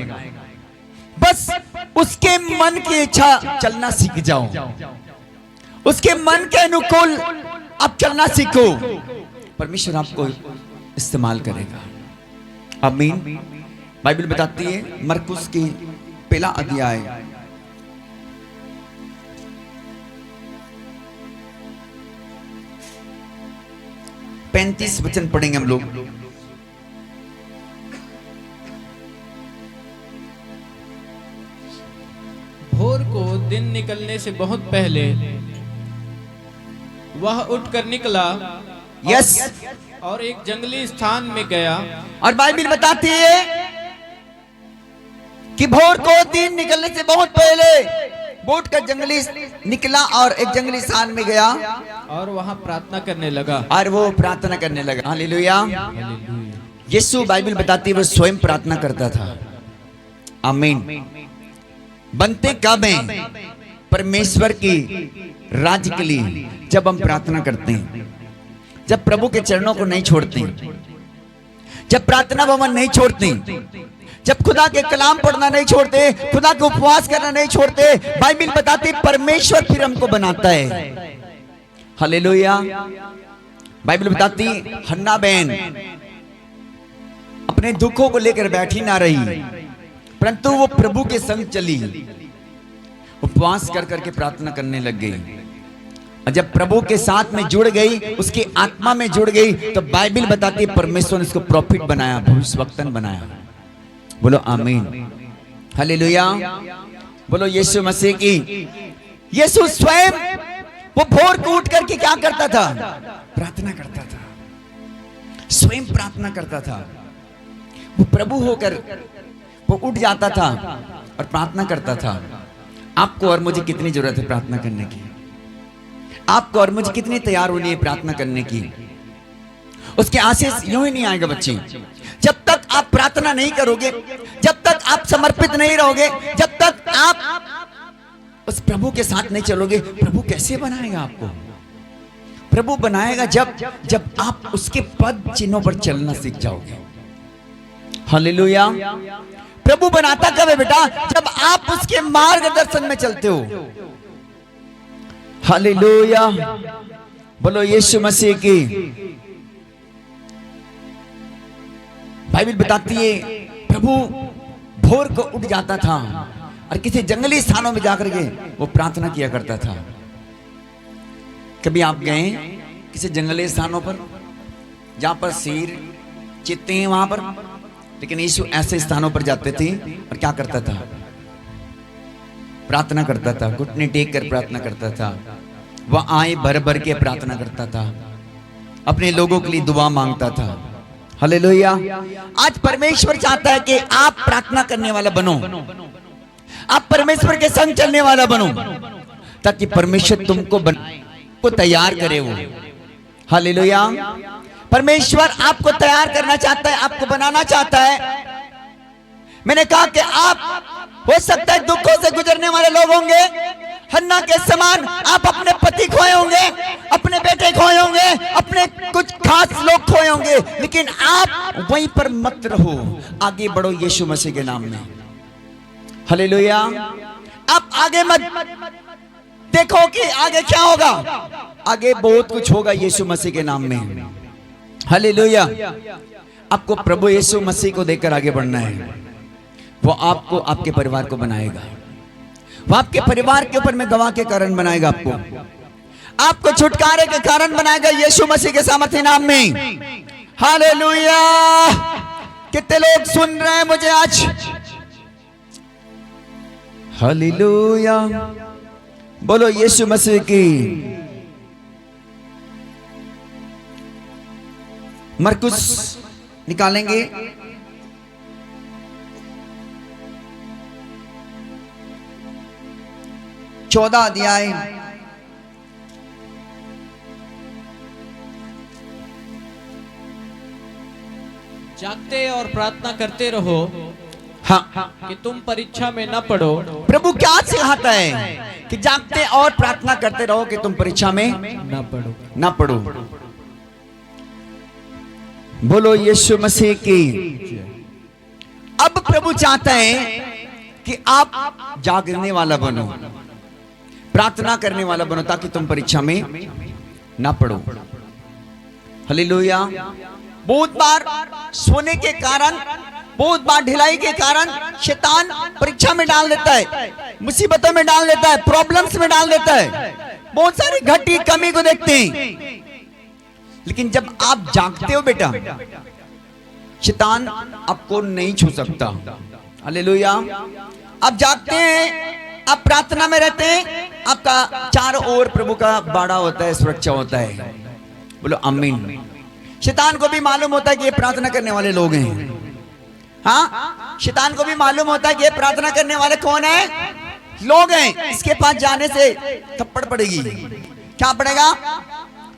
Speaker 2: बस उसके मन की इच्छा चलना सीख जाओ, उसके मन के अनुकूल आप चलना सीखो, परमेश्वर आपको इस्तेमाल करेगा। आमीन। बाइबल बताती है मरकुस की पहला अध्याय 35 वचन पढ़ेंगे हम लोग।
Speaker 3: भोर को दिन निकलने से बहुत पहले वह उठकर निकला
Speaker 2: यस
Speaker 3: और एक जंगली स्थान में गया।
Speaker 2: और बाइबल बताती है कि भोर को दिन निकलने से बहुत पहले वो उठकर जंगली निकला और एक जंगली स्थान में गया
Speaker 3: और वहां प्रार्थना करने लगा।
Speaker 2: और वो प्रार्थना करने लगा। हालेलुया। यीशु बाइबल बताती है वो स्वयं प्रार्थना करता था। आमीन। बनते कब हैं? परमेश्वर की राज्य के लिए जब हम प्रार्थना करते हैं, जब प्रभु के चरणों को नहीं छोड़ते, जब प्रार्थना भवन नहीं छोड़ते, जब खुदा के कलाम पढ़ना नहीं छोड़ते, खुदा के उपवास करना नहीं छोड़ते, बाइबल बताती परमेश्वर फिर हमको बनाता है। हालेलुया। बाइबल बताती हन्ना बहन अपने दुखों को लेकर बैठी ना रही, परंतु वो प्रभु के संग चली, उपवास कर करके प्रार्थना करने लग गई। और जब प्रभु के साथ में जुड़ गई, उसकी आत्मा में जुड़ गई, तो बाइबल बताती है परमेश्वर ने उसको प्रॉफिट बनाया, भविष्यवक्तन बनाया। बोलो आमीन। हालेलुया। बोलो यीशु मसीह की। यीशु स्वयं वो भोर को उठ करके क्या करता था? प्रार्थना करता था, स्वयं प्रार्थना करता था। वो प्रभु होकर वो उठ जाता था और प्रार्थना करता था। आपको और मुझे कितनी जरूरत है प्रार्थना करने की? आपको और मुझे कितनी तैयार होनी है प्रार्थना करने की? उसके आशीष यूं ही नहीं आएगा बच्चे, जब तक आप प्रार्थना नहीं करोगे, जब तक आप समर्पित नहीं रहोगे, जब तक आप उस प्रभु के साथ नहीं चलोगे। प्रभु कैसे बनाएगा आपको? प्रभु बनाएगा जब आप उसके पद चिन्हों पर चलना सीख जाओगे। हालेलुया। प्रभु बनाता कब है बेटा? जब आप उसके मार्गदर्शन में चलते हो। हालेलुया। बोलो यीशु मसीह की। बाइबल बताती है प्रभु भोर को उठ जाता था और किसी जंगली स्थानों में जाकर के वो प्रार्थना किया करता था। कभी आप गए किसी जंगली स्थानों पर जहां पर शेर चीते हैं वहां पर? लेकिन यीशु ऐसे स्थानों पर जाते थे और क्या करता था? प्रार्थना करता था, घुटने टेक कर प्रार्थना करता था। वह आए भर भर के प्रार्थना करता था, अपने लोगों के लिए दुआ मांगता था। हालेलुया। आज परमेश्वर चाहता है कि आप प्रार्थना करने वाला बनो, आप परमेश्वर के संग चलने वाला बनो, ताकि परमेश्वर तुमको को तैयार करे। वो हालेलुया। परमेश्वर आपको तैयार करना चाहता है, आपको बनाना चाहता है। मैंने कहा कि आप हो सकता है दुखों से गुजरने वाले लोग होंगे, हन्ना के समान आप अपने पति खोए होंगे, अपने बेटे खोए होंगे, अपने कुछ खास लोग खोए होंगे, लेकिन आप वहीं पर मत रहो, आगे बढ़ो यीशु मसीह के नाम में। हालेलुया। आप आगे मत देखो कि आगे क्या होगा, आगे बहुत कुछ होगा यीशु मसीह के नाम में। हालेलुया। आपको प्रभु यीशु मसीह को देखकर आगे बढ़ना है। वो आपको, आपके परिवार को बनाएगा, वो आपके परिवार के ऊपर में गवाह के कारण बनाएगा आपको। आपको छुटकारे के कारण बनाएगा यीशु मसीह के सामर्थ्य नाम में। हालेलुया। कितने लोग सुन रहे हैं मुझे आज? हालेलुया। बोलो यीशु मसीह की। मरकुस निकालेंगे। चौदह अध्याय
Speaker 3: जागते और प्रार्थना करते रहो
Speaker 2: हाँ,
Speaker 3: कि तुम परीक्षा में न पड़ो।
Speaker 2: प्रभु क्या सिखाता है कि जागते और प्रार्थना करते रहो कि तुम परीक्षा में न पड़ो। बोलो यीशु मसीह की। अब प्रभु चाहता है कि आप जागने वाला बनो, प्रार्थना करने वाला बनो, ताकि तुम परीक्षा में ना पड़ो। हालेलुया। बहुत बार सोने के कारण, बहुत बार ढिलाई के कारण शैतान परीक्षा में डाल देता है, मुसीबतों में डाल देता है, प्रॉब्लम्स में डाल देता है, बहुत सारी घटी कमी को देखते हैं। लेकिन जब आप जागते हो बेटा, शैतान आपको नहीं छू सकता। हालेलुया। आप जागते हैं, आप प्रार्थना में रहते हैं, आपका चारों ओर प्रभु का बाड़ा होता है, सुरक्षा होता है। बोलो आमीन। शैतान को भी मालूम होता है कि ये प्रार्थना करने वाले लोग हैं। हाँ, शैतान को भी मालूम होता है कि ये प्रार्थना करने वाले कौन है, लोग हैं। इसके पास जाने से थप्पड़ पड़ेगी। क्या पड़ेगा?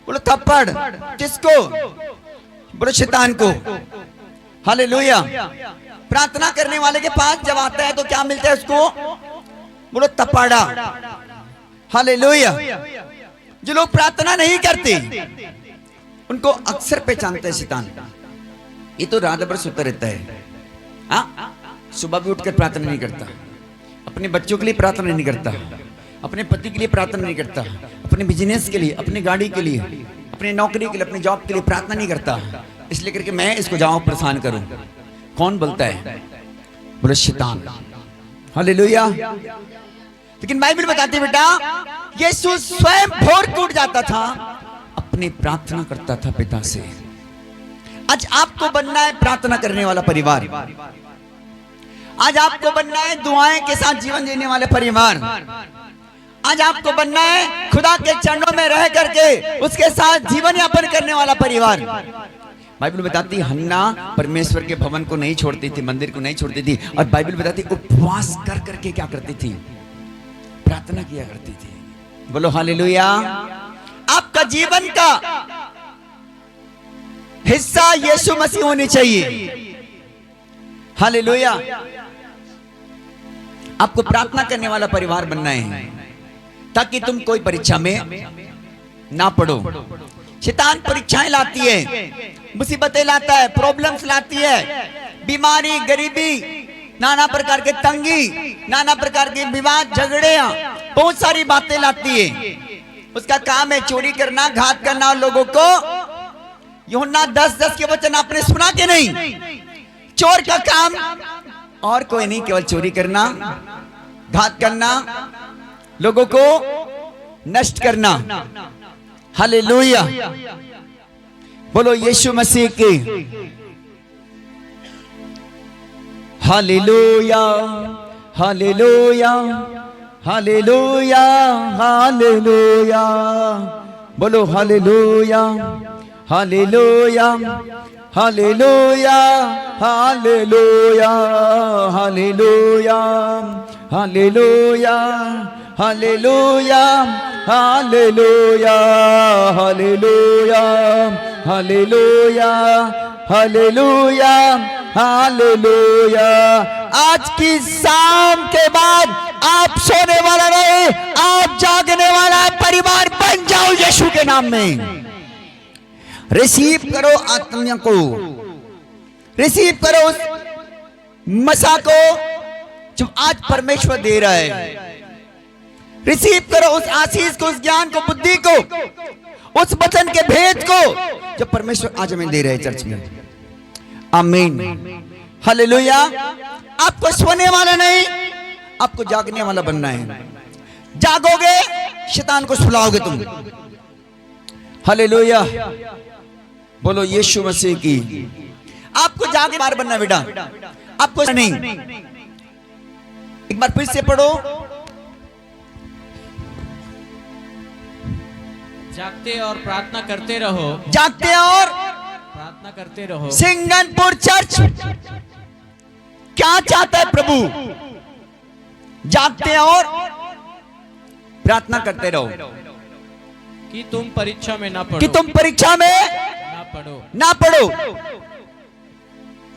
Speaker 2: बोलो थप्पड़। किसको? बोलो शैतान को। हालेलुया। प्रार्थना करने वाले के पास जब आता है तो क्या मिलता है उसको? बोलो थप्पड़ा। हालेलुया। जो लोग प्रार्थना नहीं करते उनको अक्सर पहचानता है शैतान। ये तो रात भर सोता रहता है, हाँ, सुबह भी उठकर प्रार्थना नहीं करता, अपने बच्चों के लिए प्रार्थना नहीं करता, अपने पति के लिए प्रार्थना नहीं करता, अपने बिजनेस के लिए, अपनी गाड़ी के लिए, अपनी नौकरी के लिए, अपनी जॉब के लिए प्रार्थना नहीं करता, इसलिए करके मैं इसको जाऊं परेशान करूं। कौन बोलता है? बोलो शैतान। हालेलुया। लेकिन बाइबल बताती है बेटा, यीशु स्वयं भोर को उठ जाता था, अपनी प्रार्थना करता था पिता से। आज आपको बनना है प्रार्थना करने वाला परिवार। आज आपको बनना है दुआएं के साथ जीवन जीने वाले परिवार। आज आपको बनना है खुदा के चरणों में रह करके उसके साथ जीवन यापन करने वाला परिवार। बाइबल बताती है हन्ना परमेश्वर के भवन को नहीं छोड़ती थी, मंदिर को नहीं छोड़ती थी, और बाइबल बताती उपवास कर करके क्या करती थी? प्रार्थना किया करती थी। बोलो हालेलुया। आपका जीवन का हिस्सा यीशु मसीह होनी चाहिए। हालेलुया। आपको प्रार्थना करने वाला परिवार बनना है ताकि तुम कोई परीक्षा में ना पड़ो। शैतान परीक्षाएं लाती है, मुसीबतें लाता है, प्रॉब्लम्स लाती है, बीमारी, गरीबी, नाना प्रकार के तंगी, नाना प्रकार के विवाद, झगड़े, बहुत सारी बातें लाती है। उसका काम है चोरी करना, घात करना लोगों को। यूहन्ना 10:10 के वचन आपने सुना कि नहीं? चोर का काम और कोई नहीं, केवल चोरी करना, घात करना, लोगों को नष्ट करना। हालेलुया। बोलो यीशु मसीह की। Hallelujah, hallelujah, hallelujah, hallelujah. बोलो hallelujah, hallelujah, hallelujah, hallelujah, hallelujah, hallelujah, hallelujah, hallelujah, hallelujah, hallelujah, hallelujah, hallelujah. आज की शाम के बाद आप सोने वाला नहीं, आप जागने वाला परिवार बन जाओ यीशु के नाम में। रिसीव करो आत्मा को, रिसीव करो उस मसा को जो आज परमेश्वर दे रहा है। रिसीव करो उस आशीष को, उस ज्ञान को, बुद्धि को, उस वचन के भेद को जो परमेश्वर आज हमें दे रहे हैं चर्च में। आमीन। हालेलुया। आपको सोने वाला नहीं, आपको जागने वाला बनना है। जागोगे, शैतान को सुलाओगे तुम। हालेलुया, बोलो यीशु मसीह की। आपको जाके बार बनना बेटा, आपको नहीं। एक बार फिर से पढ़ो,
Speaker 3: जागते और प्रार्थना करते रहो,
Speaker 2: जागते और
Speaker 3: प्रार्थना करते रहो।
Speaker 2: सिंगनपुर चर्च क्या चाहता है प्रभु? जागते और प्रार्थना करते रहो
Speaker 3: कि तुम परीक्षा में ना पड़ो,
Speaker 2: कि तुम परीक्षा में ना पढ़ो।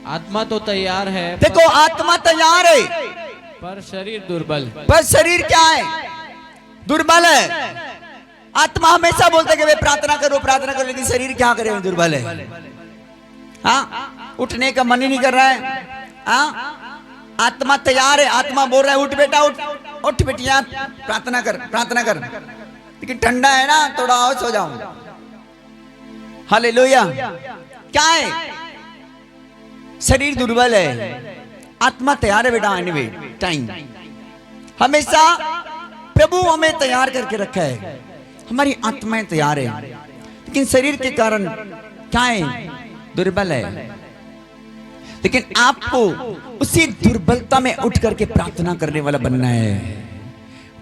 Speaker 3: आत्मा तो तैयार है,
Speaker 2: देखो आत्मा तैयार है
Speaker 3: पर शरीर दुर्बल।
Speaker 2: पर शरीर क्या है? दुर्बल है। आत्मा हमेशा बोलते कि वे प्रार्थना करो प्रार्थना करो, लेकिन शरीर क्या करे? दुर्बल है। हाँ, उठने का मन ही नहीं कर रहा है। हाँ, आत्मा तैयार है, आत्मा बोल रहा है उठ बेटा उठ, उठ बेटिया प्रार्थना कर प्रार्थना कर, लेकिन ठंडा है ना, थोड़ा और सो जाओ। हालेलुया। क्या है? शरीर दुर्बल है, आत्मा तैयार है बेटा। एनीवे टाइम हमेशा प्रभु हमें तैयार करके रखा है, हमारी आत्माएं तैयार है, लेकिन शरीर के कारण क्या है? दुर्बल है। लेकिन आपको उसी दुर्बलता में उठ करके प्रार्थना करने वाला बनना है।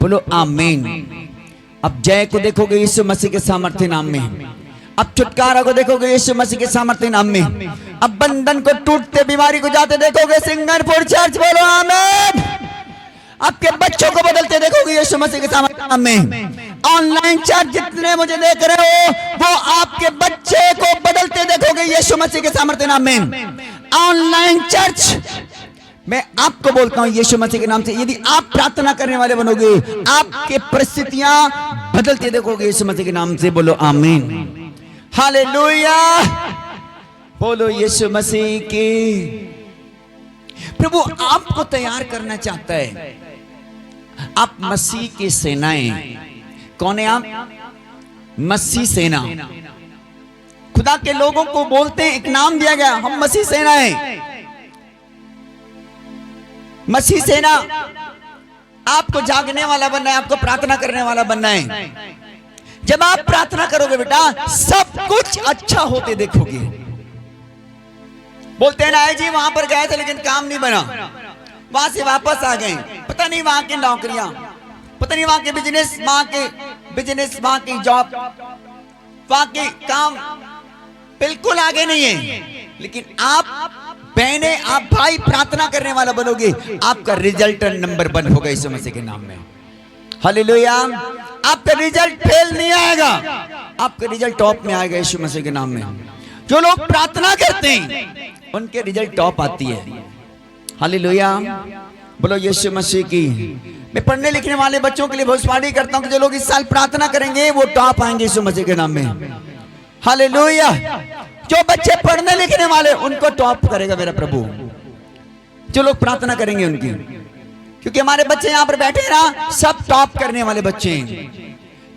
Speaker 2: बोलो आमीन। अब जय को देखोगे यीशु मसीह के सामर्थ्य नाम में, अब छुटकारा को देखोगे यीशु मसीह के सामर्थ्य नाम में, अब बंधन को टूटते बीमारी को जाते देखोगे सिंगनपुर चर्च। बोलो आमीन। आपके बच्चों को बदलते देखोगे यीशु मसीह के सामर्थ्य नाम में। ऑनलाइन चर्च जितने मुझे देख रहे हो, वो आपके बच्चे को बदलते देखोगे यीशु मसीह के सामर्थ्य नाम में। ऑनलाइन चर्च मैं आपको बोलता हूं यीशु मसीह के नाम से, यदि आप प्रार्थना करने वाले बनोगे, आपके परिस्थितियां बदलते देखोगे यीशु मसीह के नाम से। बोलो आमीन। हालेलुया, बोलो यीशु मसीह की। प्रभु आपको तैयार करना चाहता है। आप मसीह की सेनाएं। कौन है आप? मसीह सेना। खुदा के लोगों को बोलते हैं, एक नाम दिया गया, हम मसीह सेना हैं। मसीह सेना। आपको जागने वाला बनना है, आपको प्रार्थना करने वाला बनना है। जब आप प्रार्थना करोगे बेटा, सब कुछ अच्छा होते देखोगे। बोलते हैं ना जी वहां पर गए थे लेकिन काम नहीं बना, वहां से वापस आ गए, पता नहीं वहां की नौकरियां, पता नहीं वहां के बिजनेस, वहां की जॉब, वहां के काम बिल्कुल आगे नहीं है। लेकिन आप बहने, आप भाई प्रार्थना करने वाला बनोगे, आपका रिजल्ट नंबर 1 होगा यीशु मसीह के नाम में। हालेलुया। आपका रिजल्ट फेल नहीं आएगा, आपका रिजल्ट टॉप में आएगा यीशु मसीह के नाम में। जो लोग प्रार्थना करते हैं उनके रिजल्ट टॉप आती है। हालेलुया, बोलो यीशु मसीह की। मैं पढ़ने लिखने वाले बच्चों के लिए भविष्यवाणी करता हूं कि जो लोग इस साल प्रार्थना करेंगे वो टॉप आएंगे यीशु मसीह के नाम में। हालेलुया। जो बच्चे पढ़ने लिखने वाले उनको टॉप करेगा मेरा प्रभु, जो लोग प्रार्थना करेंगे उनकी, क्योंकि हमारे बच्चे यहाँ पर बैठे ना, सब टॉप करने वाले बच्चे हैं।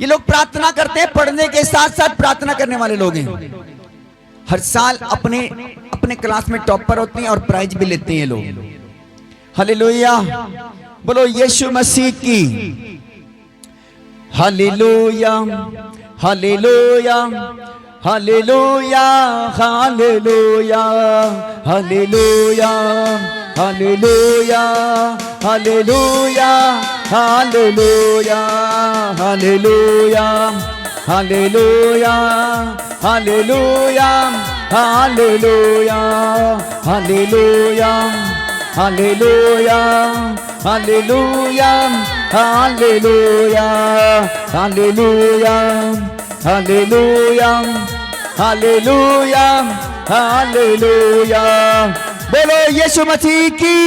Speaker 2: ये लोग प्रार्थना करते हैं, पढ़ने के साथ साथ प्रार्थना करने वाले लोग हैं। हर साल अपने क्लास में टॉपर होते हैं और प्राइज भी लेते हैं लोग। हालेलुया, बोलो यीशु मसीह की। Hallelujah, hallelujah, hallelujah, hallelujah, hallelujah, hallelujah, hallelujah, hallelujah, hallelujah, hallelujah, hallelujah, hallelujah, hallelujah, hallelujah, hallelujah, hallelujah, hallelujah, hallelujah, hallelujah, hallelujah. बोलो यीशु मसीह की।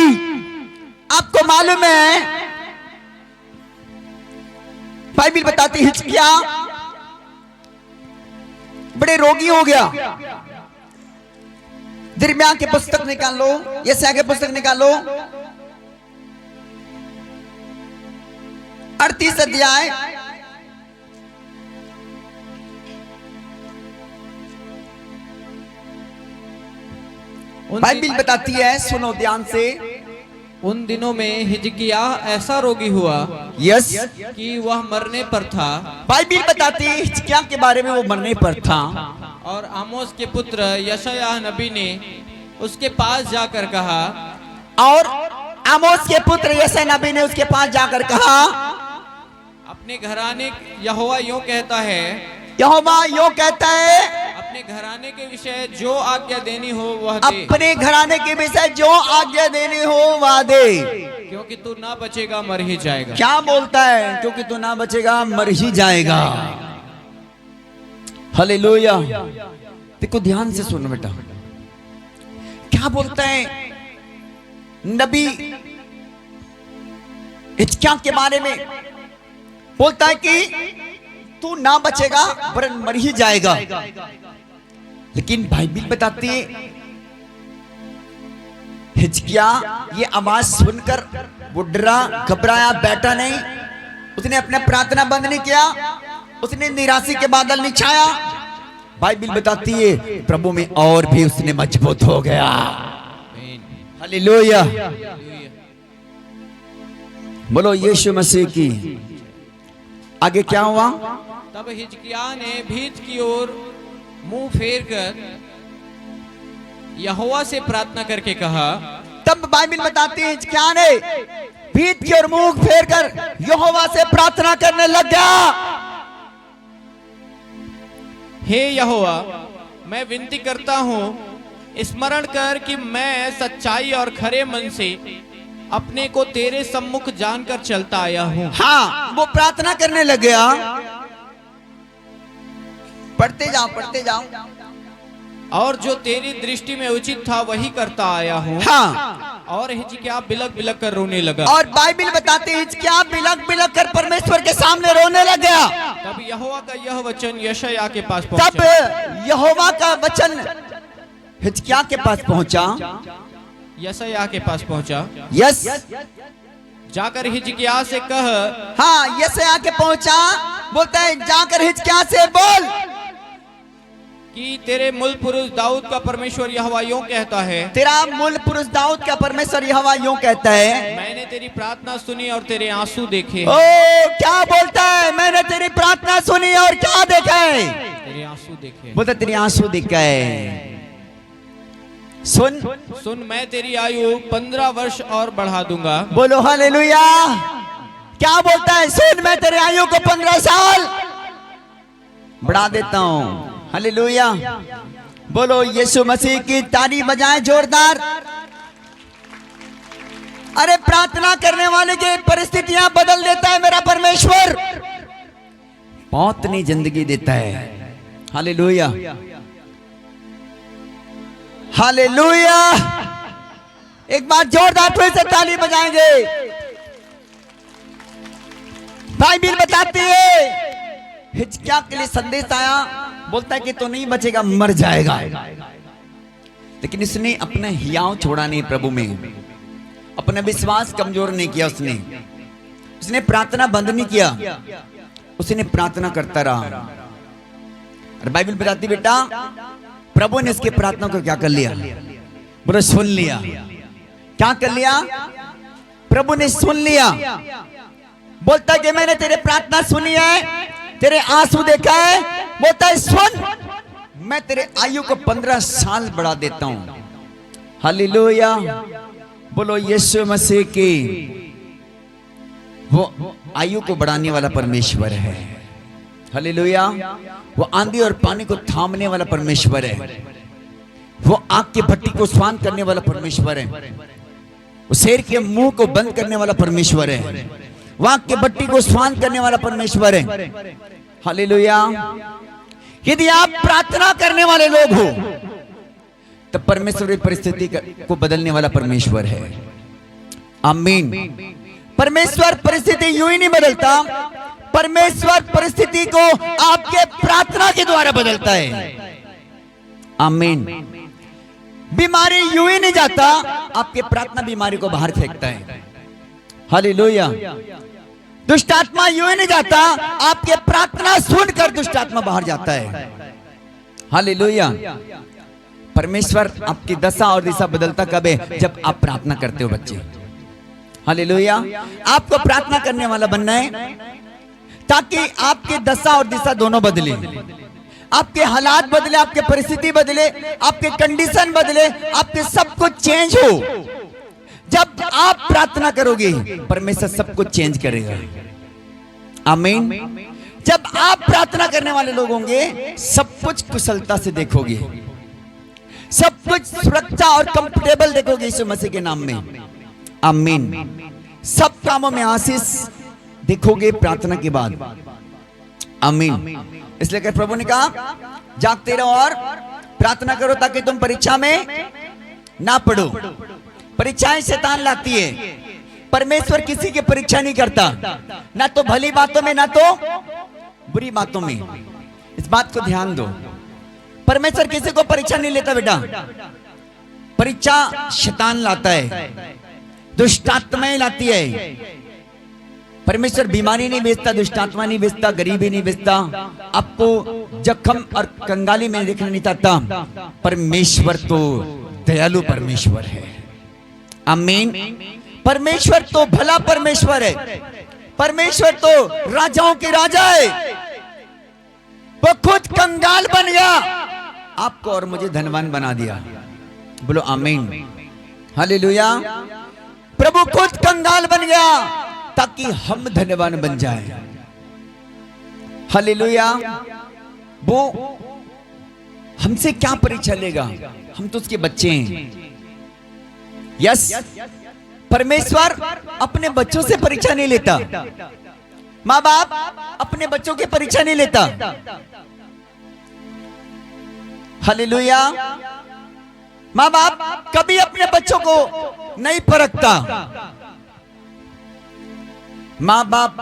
Speaker 2: आपको मालूम है बाइबल बताती है हिजकिय्याह बड़े रोगी हो गया। यिर्मयाह की पुस्तक निकाल लो, यशायाह की पुस्तक निकाल लो, 38 अध्याय, बाइबल बताती है, सुनो ध्यान से,
Speaker 3: उन दिनों में हिजकिया ऐसा रोगी हुआ
Speaker 2: यस,
Speaker 3: कि वह मरने पर था,
Speaker 2: बाइबिल बताती है हिजकिय्याह के बारे में वो मरने पर था।
Speaker 3: और आमोस के पुत्र यशायाह नबी ने उसके पास जाकर कहा,
Speaker 2: और आमोस के पुत्र यशायाह नबी ने उसके पास जाकर कहा,
Speaker 3: अपने घराने यहोवा यूं कहता है,
Speaker 2: यहोवा यूं कहता है,
Speaker 3: अपने घराने के विषय जो आज्ञा देनी हो वह दे,
Speaker 2: अपने घराने के विषय जो आज्ञा देनी हो वह दे,
Speaker 3: क्योंकि तू ना बचेगा मर ही जाएगा।
Speaker 2: क्या बोलता है? क्योंकि तू ना बचेगा मर ही जाएगा। हालेलुया। देखो ध्यान से सुनो बेटा, क्या बोलता है नबी हिजकिय्याह के बारे में? बोलता है कि तू ना बचेगा वरन मर ही जाएगा। लेकिन बाइबिल बताती है हिजकिय्याह ये आवाज सुनकर वो डरा, घबराया, बैठा नहीं। उसने अपना प्रार्थना बंद नहीं किया, उसने निराशा के बादल नहीं छाया। बाइबिल बताती है प्रभु में और भी उसने मजबूत हो गया। हालेलुया, बोलो यीशु मसीह की। आगे क्या हुआ?
Speaker 3: तब हिजकिय्याह ने भीत की ओर मुंह फेर कर यहोवा से प्रार्थना करके कहा,
Speaker 2: तब बाइबिल बताती है हिजकिय्याह ने भीत की ओर मुंह फेर कर यहोवा से प्रार्थना करने लग गया।
Speaker 3: हे यहोवा, मैं विनती करता हूँ, स्मरण कर कि मैं सच्चाई और खरे मन से अपने को तेरे सम्मुख जानकर चलता आया हूँ।
Speaker 2: हाँ, वो प्रार्थना करने लग गया। पढ़ते जाओ, पढ़ते जाओ।
Speaker 3: और जो तेरी दृष्टि में उचित था वही करता आया हूँ।
Speaker 2: हाँ,
Speaker 3: और हिजकिय्याह बिलक बिलक कर रोने लगा।
Speaker 2: और बाइबिल बताती है हिजकिय्याह बिलक बिलक कर परमेश्वर के सामने रोने लग गया।
Speaker 3: तब यहोवा का यह वचन यशायाह के पास
Speaker 2: तब
Speaker 3: पहुंचा।
Speaker 2: यहोवा का वचन हिजकिय्याह के पास पहुंचा।
Speaker 3: यशायाह के पास पहुंचा।
Speaker 2: यस,
Speaker 3: जाकर हिजकिय्याह से कह,
Speaker 2: हाँ, यशायाह के पहुंचा। बोलता है जाकर हिजकिय्याह से बोल
Speaker 3: कि तेरे मूल पुरुष दाऊद का परमेश्वर यहोवा यूं कहता है,
Speaker 2: तेरा मूल पुरुष दाऊद का परमेश्वर यहोवा यूं कहता है,
Speaker 3: मैंने तेरी प्रार्थना सुनी और तेरे आंसू देखे।
Speaker 2: ओ क्या बोलता है? मैंने तेरी प्रार्थना सुनी और क्या देखा है?
Speaker 3: तेरे आंसू देखे।
Speaker 2: बोलता तेरी आंसू दिखा है। सुन,
Speaker 3: सुन, मैं तेरी आयु 15 वर्ष और बढ़ा दूंगा।
Speaker 2: बोलो हालेलुया। क्या बोलता है? सुन, मैं तेरे आयु को 15 साल बढ़ा देता हूं। हालेलुया। बोलो यीशु मसीह की ताली बजाएं जोरदार। अरे प्रार्थना करने वाले की परिस्थितियां बदल देता है मेरा परमेश्वर। बहुत नई जिंदगी देता है। Hallelujah, hallelujah. एक बार जोरदार फिर से ताली बजाएंगे। बाइबिल बताती है हिजकिय्याह के लिए संदेश आया। बोलता है कि तो नहीं बचेगा, मर जाएगा। लेकिन इसने अपना हियाव छोड़ा नहीं प्रभु में, अपना विश्वास कमजोर नहीं किया। उसने प्रार्थना बंद नहीं किया, उसने प्रार्थना करता रहा। और बाइबिल बताती बेटा प्रभु ने इसके प्रार्थना को क्या कर लिया? बोलो सुन लिया। क्या कर लिया? प्रभु ने सुन लिया। बोलता है कि मैंने तेरे प्रार्थना सुनी है, तेरे आंसू देखा है। बोलता है सुन, मैं तेरे आयु को 15 साल बढ़ा देता हूं। हालेलुया। बोलो यीशु मसीह की। वो आयु को बढ़ाने वाला परमेश्वर है। हालेलुया। वो आंधी और पानी को थामने वाला परमेश्वर है। वो आग की भट्टी को शांत करने वाला परमेश्वर है। वो शेर के मुंह को बंद करने वाला परमेश्वर है। वाक के भट्टी को शांत करने वाला परमेश्वर है। हालेलुया। यदि आप प्रार्थना करने वाले लोग हो तब परमेश्वर की परिस्थिति को बदलने वाला परमेश्वर है। आमीन। परमेश्वर परिस्थिति यूं ही नहीं बदलता, परमेश्वर परिस्थिति को आपके प्रार्थना के द्वारा बदलता है। आमीन। बीमारी यूं ही नहीं जाता, आपके प्रार्थना बीमारी को बाहर फेंकता है। हालेलुया। दुष्ट आत्मा यूं ही नहीं जाता, आपके प्रार्थना सुनकर दुष्ट आत्मा बाहर जाता है। हालेलुया। परमेश्वर आपकी दशा और दिशा बदलता कब है? जब आप प्रार्थना करते हो बच्चे। हालेलुया। आपको प्रार्थना करने वाला बनना है ताकि आपकी दशा और दिशा दोनों बदले, आपके हालात बदले, आपके परिस्थिति बदले, आपके कंडीशन बदले, आपके सब कुछ चेंज हो। जब आप प्रार्थना करोगे परमेश्वर सब कुछ चेंज करेगा। आमीन। जब आप प्रार्थना करने वाले लोग होंगे सब कुछ कुशलता से देखोगे, सब कुछ सुरक्षा और कंफर्टेबल देखोगे यीशु मसीह के नाम में। आमीन। सब कामों में आशीष देखोगे प्रार्थना के बाद। आमीन। इसलिए कि प्रभु ने कहा जागते रहो और प्रार्थना करो ताकि तुम परीक्षा में ना पढ़ो। परीक्षाएं शैतान लाती है, परमेश्वर किसी की परीक्षा नहीं करता, ना तो भली बातों में ना तो बुरी बातों में। इस बात को ध्यान दो, परमेश्वर किसी को परीक्षा नहीं लेता बेटा, परीक्षा शैतान लाता है, दुष्ट आत्माएं लाती है। परमेश्वर बीमारी नहीं बेचता, दुष्ट आत्मा नहीं बेचता, गरीबी नहीं बेचता, आपको जख्म और कंगाली में देखना नहीं चाहता। परमेश्वर तो दयालु परमेश्वर है। आमीन। परमेश्वर तो भला परमेश्वर है, परमेश्वर तो राजाओं के राजा है। वो खुद कंगाल बन गया, आपको और मुझे धनवान बना दिया। बोलो आमीन। हालेलुया। प्रभु खुद कंगाल बन गया ताकि हम धनवान बन जाए। हालेलुया। वो हमसे क्या परीक्षा लेगा, हम तो उसके बच्चे हैं। यस, परमेश्वर अपने बच्चों से परीक्षा नहीं लेता, माँ बाप अपने बच्चों की परीक्षा नहीं लेता। हालेलुया। माँ बाप कभी अपने बच्चों को नहीं परखता। माँ बाप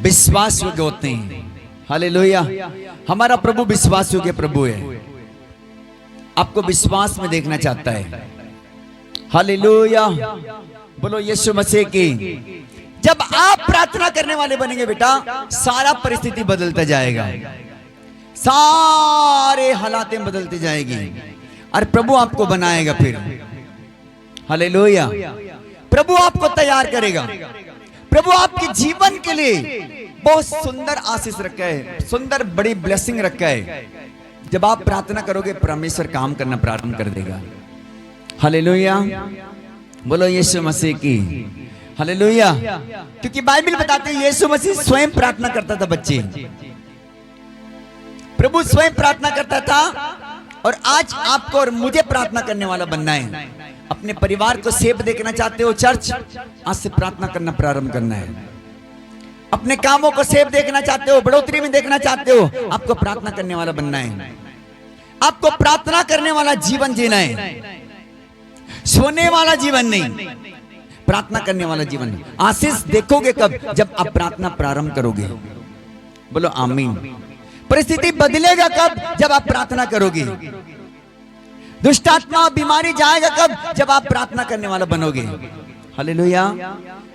Speaker 2: विश्वास योग्य होते हैं। हालेलुया। हमारा प्रभु विश्वास योग्य प्रभु है, आपको विश्वास में देखना चाहता है। हालेलुया। बोलो यीशु मसीह की। जब आप प्रार्थना करने वाले बनेंगे बेटा, सारा परिस्थिति बदलता जाएगा, सारे हालातें बदलती जाएगी और प्रभु आपको बनाएगा फिर। हालेलुया। प्रभु आपको तैयार करेगा, प्रभु आपके जीवन के लिए बहुत सुंदर आशीष रखा है, सुंदर बड़ी ब्लेसिंग रखा है। जब आप प्रार्थना करोगे परमेश्वर काम करना प्रारंभ कर देगा। हालेलुया। बोलो यीशु मसीह की। हालेलुया। क्योंकि बाइबल बताते हैं यीशु मसीह स्वयं प्रार्थना करता था। बच्चे, प्रभु स्वयं प्रार्थना करता था और आज आपको और मुझे प्रार्थना करने वाला बनना है। अपने परिवार को सेफ देखना चाहते हो चर्च, आज से प्रार्थना करना प्रारंभ करना है। अपने कामों को सेफ देखना चाहते हो, बढ़ोतरी में देखना चाहते हो, आपको प्रार्थना करने वाला बनना है। आपको प्रार्थना करने वाला जीवन जीना है, सोने वाला जीवन नहीं, प्रार्थना करने वाला जीवन। आशीष देखोगे कब, जब आप प्रार्थना प्रारंभ करोगे। बोलो आमीन। परिस्थिति बदलेगा कब, जब आप प्रार्थना करोगे। दुष्ट आत्मा बीमारी जाएगा कब, जब आप प्रार्थना करने वाला बनोगे। हालेलुया।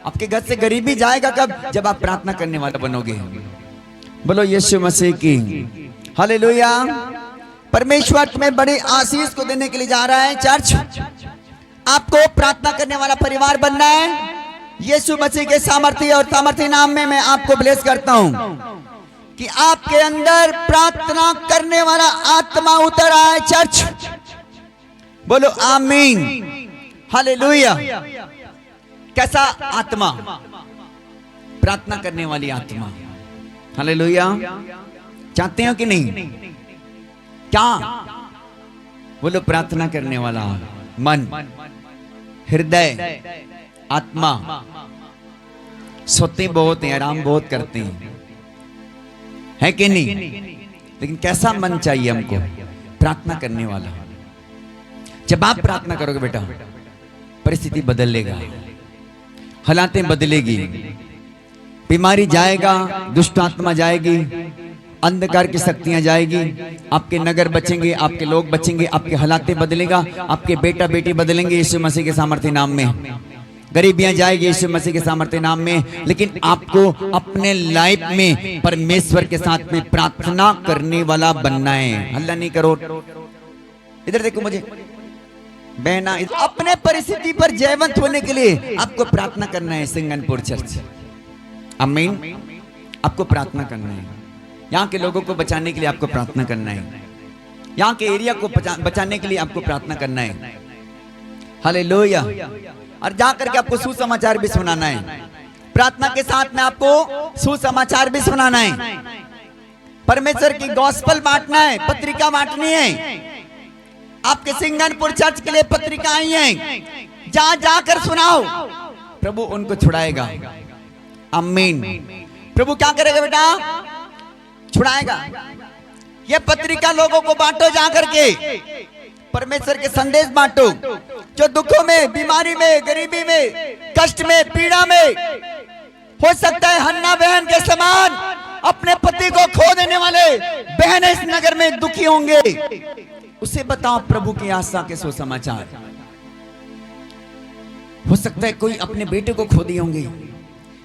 Speaker 2: आपके घर से गरीबी जाएगा कब, जब आप प्रार्थना करने वाला बनोगे। बोलो यीशु मसीह की। हालेलुया। परमेश्वर तुम्हें बड़ी आशीष को देने के लिए जा रहा है। चर्च, आपको प्रार्थना करने वाला परिवार बनना है। यीशु मसीह के सामर्थ्य और सामर्थ्य नाम में मैं आपको ब्लेस करता हूं कि आपके अंदर प्रार्थना करने वाला आत्मा उतर आए। चर्च, बोलो आमीन। हालेलुया। कैसा आत्मा? प्रार्थना करने वाली आत्मा। हालेलुया। चाहते हो कि नहीं? क्या? बोलो प्रार्थना करने वाला मन, हृदय, आत्मा। सोते बहुत हैं, आराम बहुत करते हैं, है कि नहीं? लेकिन कैसा मन चाहिए हमको? प्रार्थना करने वाला। जब आप प्रार्थना करोगे बेटा, परिस्थिति बदलेगा, हालातें बदलेगी, बीमारी जाएगा, दुष्ट आत्मा जाएगी, अंधकार की शक्तियां जाएगी, आपके नगर बचेंगे, आपके लोग बचेंगे, आपके हालातें बदलेगा, आपके बेटा बेटी बदलेंगे यीशु मसीह के सामर्थ्य नाम में। गरीबियां जाएगी यीशु मसीह के सामर्थ्य नाम में। लेकिन आपको अपने लाइफ में परमेश्वर के साथ में प्रार्थना करने वाला बनना है। हल्ला नहीं करो, इधर देखो मुझे। बहना, अपने परिस्थिति पर जयवंत होने के लिए आपको प्रार्थना करना है। सिंगनपुर चर्च, आमीन। आपको प्रार्थना करना है। यहाँ के लोगों को बचाने के लिए आपको प्रार्थना करना है। यहाँ के एरिया को बचाने के लिए आपको प्रार्थना करना है। हालेलुया। और जाकर के आपको सुसमाचार भी सुनाना है। प्रार्थना के साथ में आपको सुसमाचार भी सुनाना है। परमेश्वर की गॉस्पल बांटना है, पत्रिका बांटनी है। आपके सिंगनपुर चर्च के लिए पत्रिका आई है, जा जाकर सुनाओ, प्रभु उनको छुड़ाएगा। आमीन। प्रभु क्या करेगा बेटा? छुड़ाएगा। ये पत्रिका लोगों को बांटो, जाकर के परमेश्वर के संदेश बांटो। जो दुखों में, बीमारी में, गरीबी में, कष्ट में, पीड़ा में, हो सकता है हन्ना बहन के समान अपने पति को खो देने वाले बहन इस नगर में दुखी होंगे, उसे बताओ प्रभु की आशा के सुसमाचार। हो सकता है कोई अपने बेटे को खो दिए होंगे,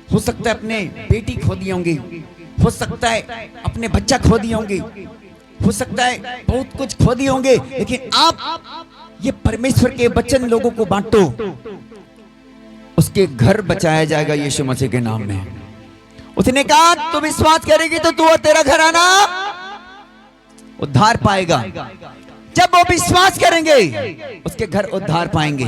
Speaker 2: हो सकता है अपने बेटी खो दिए होंगे, हो सकता है अपने बच्चा खो दिए होंगे, हो सकता है बहुत कुछ खो दिए होंगे, लेकिन आप ये परमेश्वर के वचन लोगों को बांटो, उसके घर बचाया जाएगा यीशु मसीह के नाम में। उसने कहा तू विश्वास करेगी तो तू और तेरा घराना उद्धार पाएगा। जब वो विश्वास करेंगे उसके घर उद्धार पाएंगे।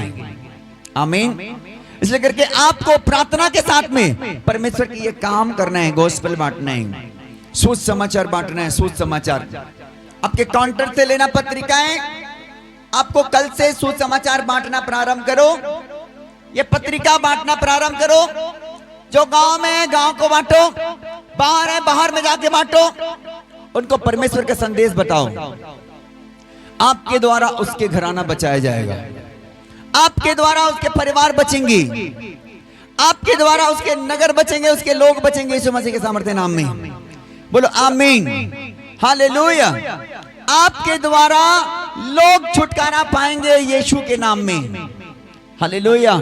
Speaker 2: आमीन। इसलिए करके आपको प्रार्थना के साथ में परमेश्वर की ये काम करना है, गॉस्पेल बांटना है, सुसमाचार बांटना है। सुसमाचार आपके काउंटर से लेना पत्रिकाएं, आपको कल से सुसमाचार बांटना प्रारंभ करो। ये पत्रिका बांटना प्रारंभ करो। जो गांव में है गांव को बांटो, बाहर है बाहर में जाके बांटो, उनको परमेश्वर का संदेश बताओ। आपके द्वारा उसके घराना बचाया जाएगा, आपके द्वारा उसके परिवार बचेंगे, आपके द्वारा उसके नगर बचेंगे, उसके लोग बचेंगे यीशु मसीह के सामर्थ्य नाम में। बोलो आमीन, हालेलुया। आपके द्वारा लोग छुटकारा पाएंगे यीशु के नाम में। हालेलुया।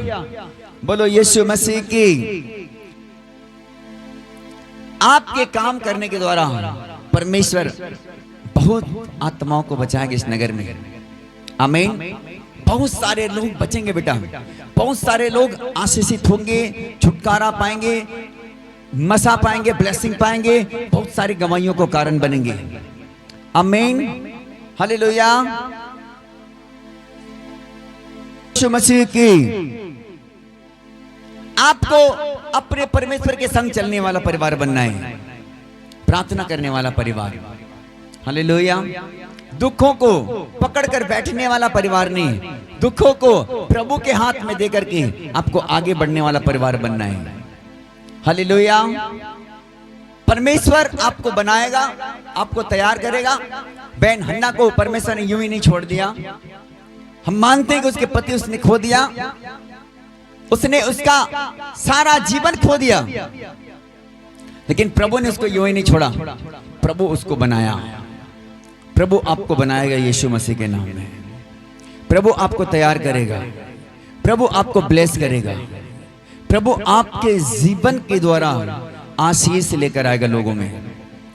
Speaker 2: बोलो यीशु मसीह की। आपके काम करने के द्वारा परमेश्वर बहुत आत्माओं को बचाएंगे इस नगर में। आमीन। बहुत सारे लोग बचेंगे बेटा, बहुत सारे लोग आशीषित होंगे, छुटकारा पाएंगे, मसा पाएंगे, ब्लेसिंग पाएंगे, बहुत सारी गवाहियों को कारण बनेंगे। आमीन, हालेलुया। यीशु मसीह की। आपको अपने परमेश्वर के संग चलने वाला परिवार बनना है, प्रार्थना करने वाला परिवार। हालेलुया। दुखों को पकड़कर बैठने वाला परिवार नहीं, दुखों को प्रभु के हाथ में देकर के आपको आगे बढ़ने वाला परिवार बनना है। हालेलुया। परमेश्वर आपको बनाएगा, आपको तैयार करेगा। बहन हन्ना को परमेश्वर ने यूं ही नहीं छोड़ दिया। हम मानते हैं कि उसके पति उसने खो दिया, उसने उसका सारा जीवन खो दिया, लेकिन प्रभु ने उसको यूं ही नहीं छोड़ा। प्रभु उसको बनाया। प्रभु आपको बनाएगा यीशु मसीह के नाम में। प्रभु आपको तैयार करेगा, प्रभु आपको ब्लेस करेगा, प्रभु आपके जीवन के द्वारा आशीष लेकर आएगा लोगों में।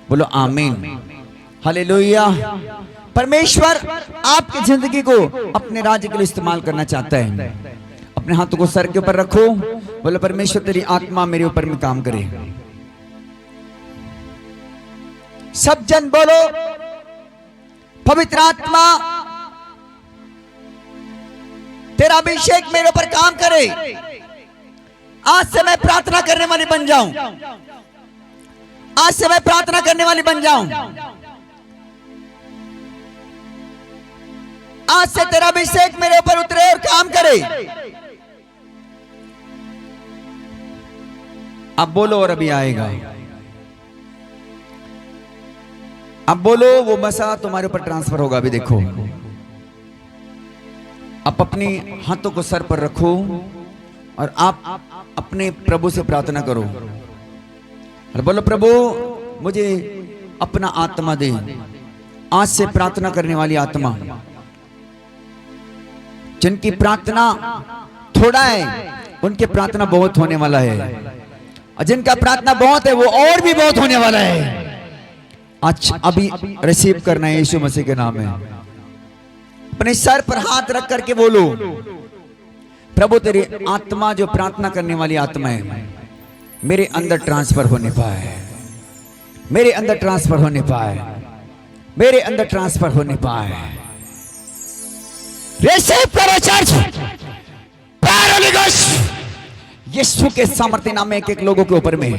Speaker 2: बोलो आमीन, हालेलुया। परमेश्वर आपकी जिंदगी को अपने राज्य के लिए इस्तेमाल करना चाहता है। अपने हाथों को सर के ऊपर रखो, बोलो परमेश्वर तेरी आत्मा मेरे ऊपर में काम करे। सब जन बोलो पवित्र आत्मा तेरा अभिषेक मेरे ऊपर काम करे। आज से मैं प्रार्थना करने वाली बन जाऊं, आज से मैं प्रार्थना करने वाली बन जाऊं। आज से तेरा अभिषेक मेरे ऊपर उतरे और काम करे। अब बोलो और अभी आएगा। अब बोलो वो मसा तुम्हारे ऊपर ट्रांसफर होगा। अभी देखो, आप अपने हाथों को सर पर रखो और आप अपने प्रभु से प्रार्थना करो और बोलो प्रभु मुझे अपना आत्मा दे। आज से प्रार्थना करने वाली आत्मा, जिनकी प्रार्थना थोड़ा है उनकी प्रार्थना बहुत होने वाला है, और जिनका प्रार्थना बहुत है वो और भी बहुत होने वाला है। आज अभी रिसीव करना है यीशु मसीह के नाम में। अपने सर पर हाथ रख करके बोलो, प्रभु तेरी आत्मा जो प्रार्थना करने वाली आत्मा है मेरे अंदर ट्रांसफर होने पाए, मेरे अंदर ट्रांसफर होने पाए, मेरे अंदर ट्रांसफर होने पाए। रिसीव करो चर्च, होली गोस्ट। यीशु के सामर्थ्य नाम में एक एक लोगों के ऊपर में,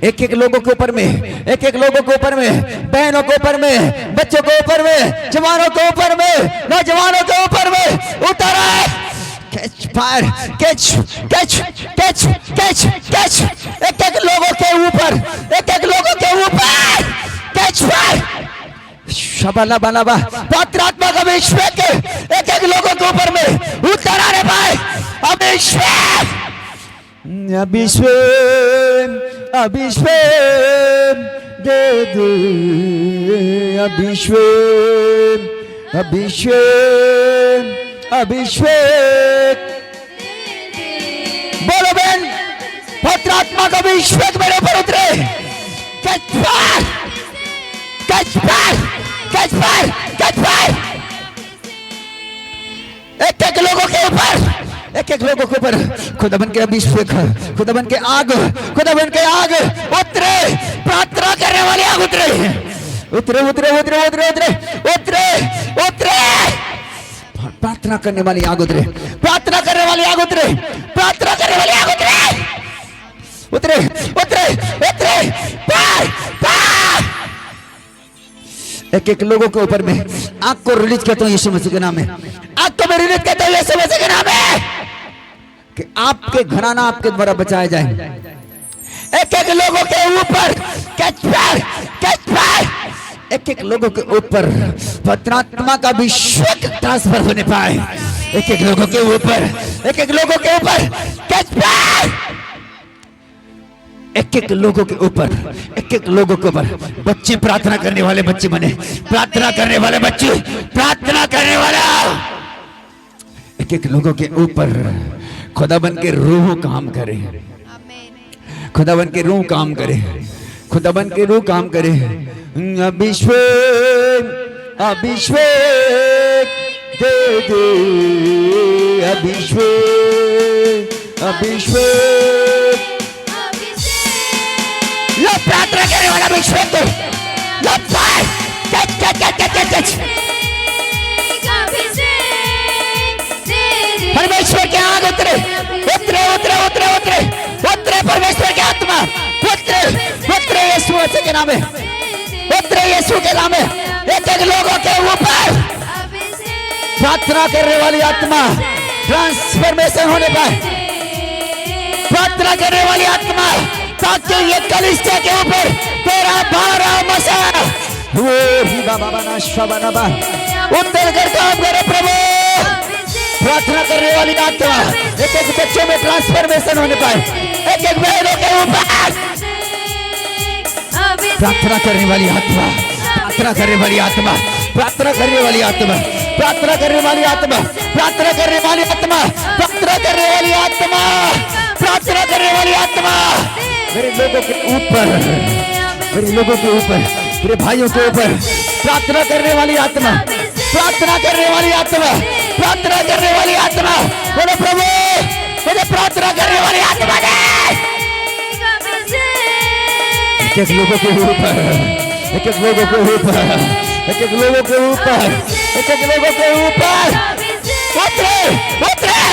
Speaker 2: एक एक लोगों के ऊपर में, एक एक लोगों के ऊपर में, बहनों के ऊपर में, बच्चों के ऊपर में, जवानों के ऊपर में, नौजवानों के ऊपर में उतर आए। Catch fire, catch catch catch catch catch, एक एक लोगों के ऊपर, एक एक लोगों के ऊपर कैच फायर। शबला बलाबा पवित्र आत्मा का अभिषेक एक एक लोगों के ऊपर में उतर आने पाए। अभिषेक अभिषेक अभिषेक दे दे, अभिषेक अभिषेक अभिषेक। बोलो बहन, पवित्र आत्मा का अभिषेक मेरे ऊपर उतरे। Catch fire, catch fire, catch fire, catch fire. एक एक लोगों के ऊपर, एक एक लोगों के ऊपर खुदाबंद के अभिषेक, खुदाबंद के आग, खुदाबंद के आग उतरे। प्रार्थना करने वाले आग उतरे, उतरे उतरे उतरे उतरे उतरे उतरे उतरे। प्रार्थना करने वाली आग उतरे, प्रार्थना करने वाली आग उतरे, प्रार्थना करने वाली आग उतरे, उतरे उतरे उतरे। पार पार एक एक लोगों के ऊपर में आग को रिलीज करता हूँ यीशु मसीह के नाम में। आग को मैं रिलीज करता हूँ यीशु मसीह के नाम में कि आपके घराना आपके द्वारा बचाया जाए। एक एक लोगों के ऊपर कैच फायर, कैच फायर। एक एक लोगों के ऊपर पवित्र आत्मा का अभिषेक ट्रांसफर होने पाए। एक एक लोगों के ऊपर, एक एक लोगों के ऊपर कैच फायर। एक एक लोगों के ऊपर, एक एक लोगों के ऊपर। बच्चे प्रार्थना करने वाले बच्चे बने, प्रार्थना करने वाले बच्चे, प्रार्थना करने वाला। एक एक लोगों के ऊपर खुदाबंद के रूह काम करे, खुदाबंद के रूह काम करे, खुदाबंद के रूह काम करे। अभिषेक अभिषेक दे दे, अभिषेक अभिषेक। लो प्रार्थना करने वाला अभिषेक दो, लो fire, catch catch catch catch catch. परमेश्वर के आग उतरे, उतरे उतरे उतरे उतरे उतरे। परमेश्वर की आत्मा उतरे, उतरे यीशु मसीह के नाम में, उतरे यीशु के नाम में। एक एक लोगों के ऊपर प्रार्थना करने वाली आत्मा ट्रांसफॉर्मेशन होने पाए। प्रार्थना करने वाली आत्मा ताकि ये कलीसिया के ऊपर तेरा भारा मसा वो ही बाबा बना शबनबा उतर कर काम करे प्रभु। प्रार्थना करने वाली आत्मा एक एक बच्चों में ट्रांसफॉर्मेशन होने पाए। एक एक बहनों के ऊपर प्रार्थना करने वाली आत्मा, प्रार्थना करने वाली आत्मा, प्रार्थना करने वाली आत्मा, प्रार्थना करने वाली आत्मा, प्रार्थना करने वाली आत्मा, प्रार्थना करने वाली आत्मा, प्रार्थना करने वाली आत्मा मेरे लोगों के ऊपर, मेरे लोगों के ऊपर, मेरे भाइयों के ऊपर। प्रार्थना करने वाली आत्मा, प्रार्थना करने वाली आत्मा, प्रार्थना करने वाली आत्मा। बोलो प्रभु, मुझे प्रार्थना करने वाली आत्मा दे। एक एक लोगों के ऊपर, एक एक लोगों के ऊपर, एक एक लोगों के ऊपर, एक एक लोगों के ऊपर उतरे उतरे।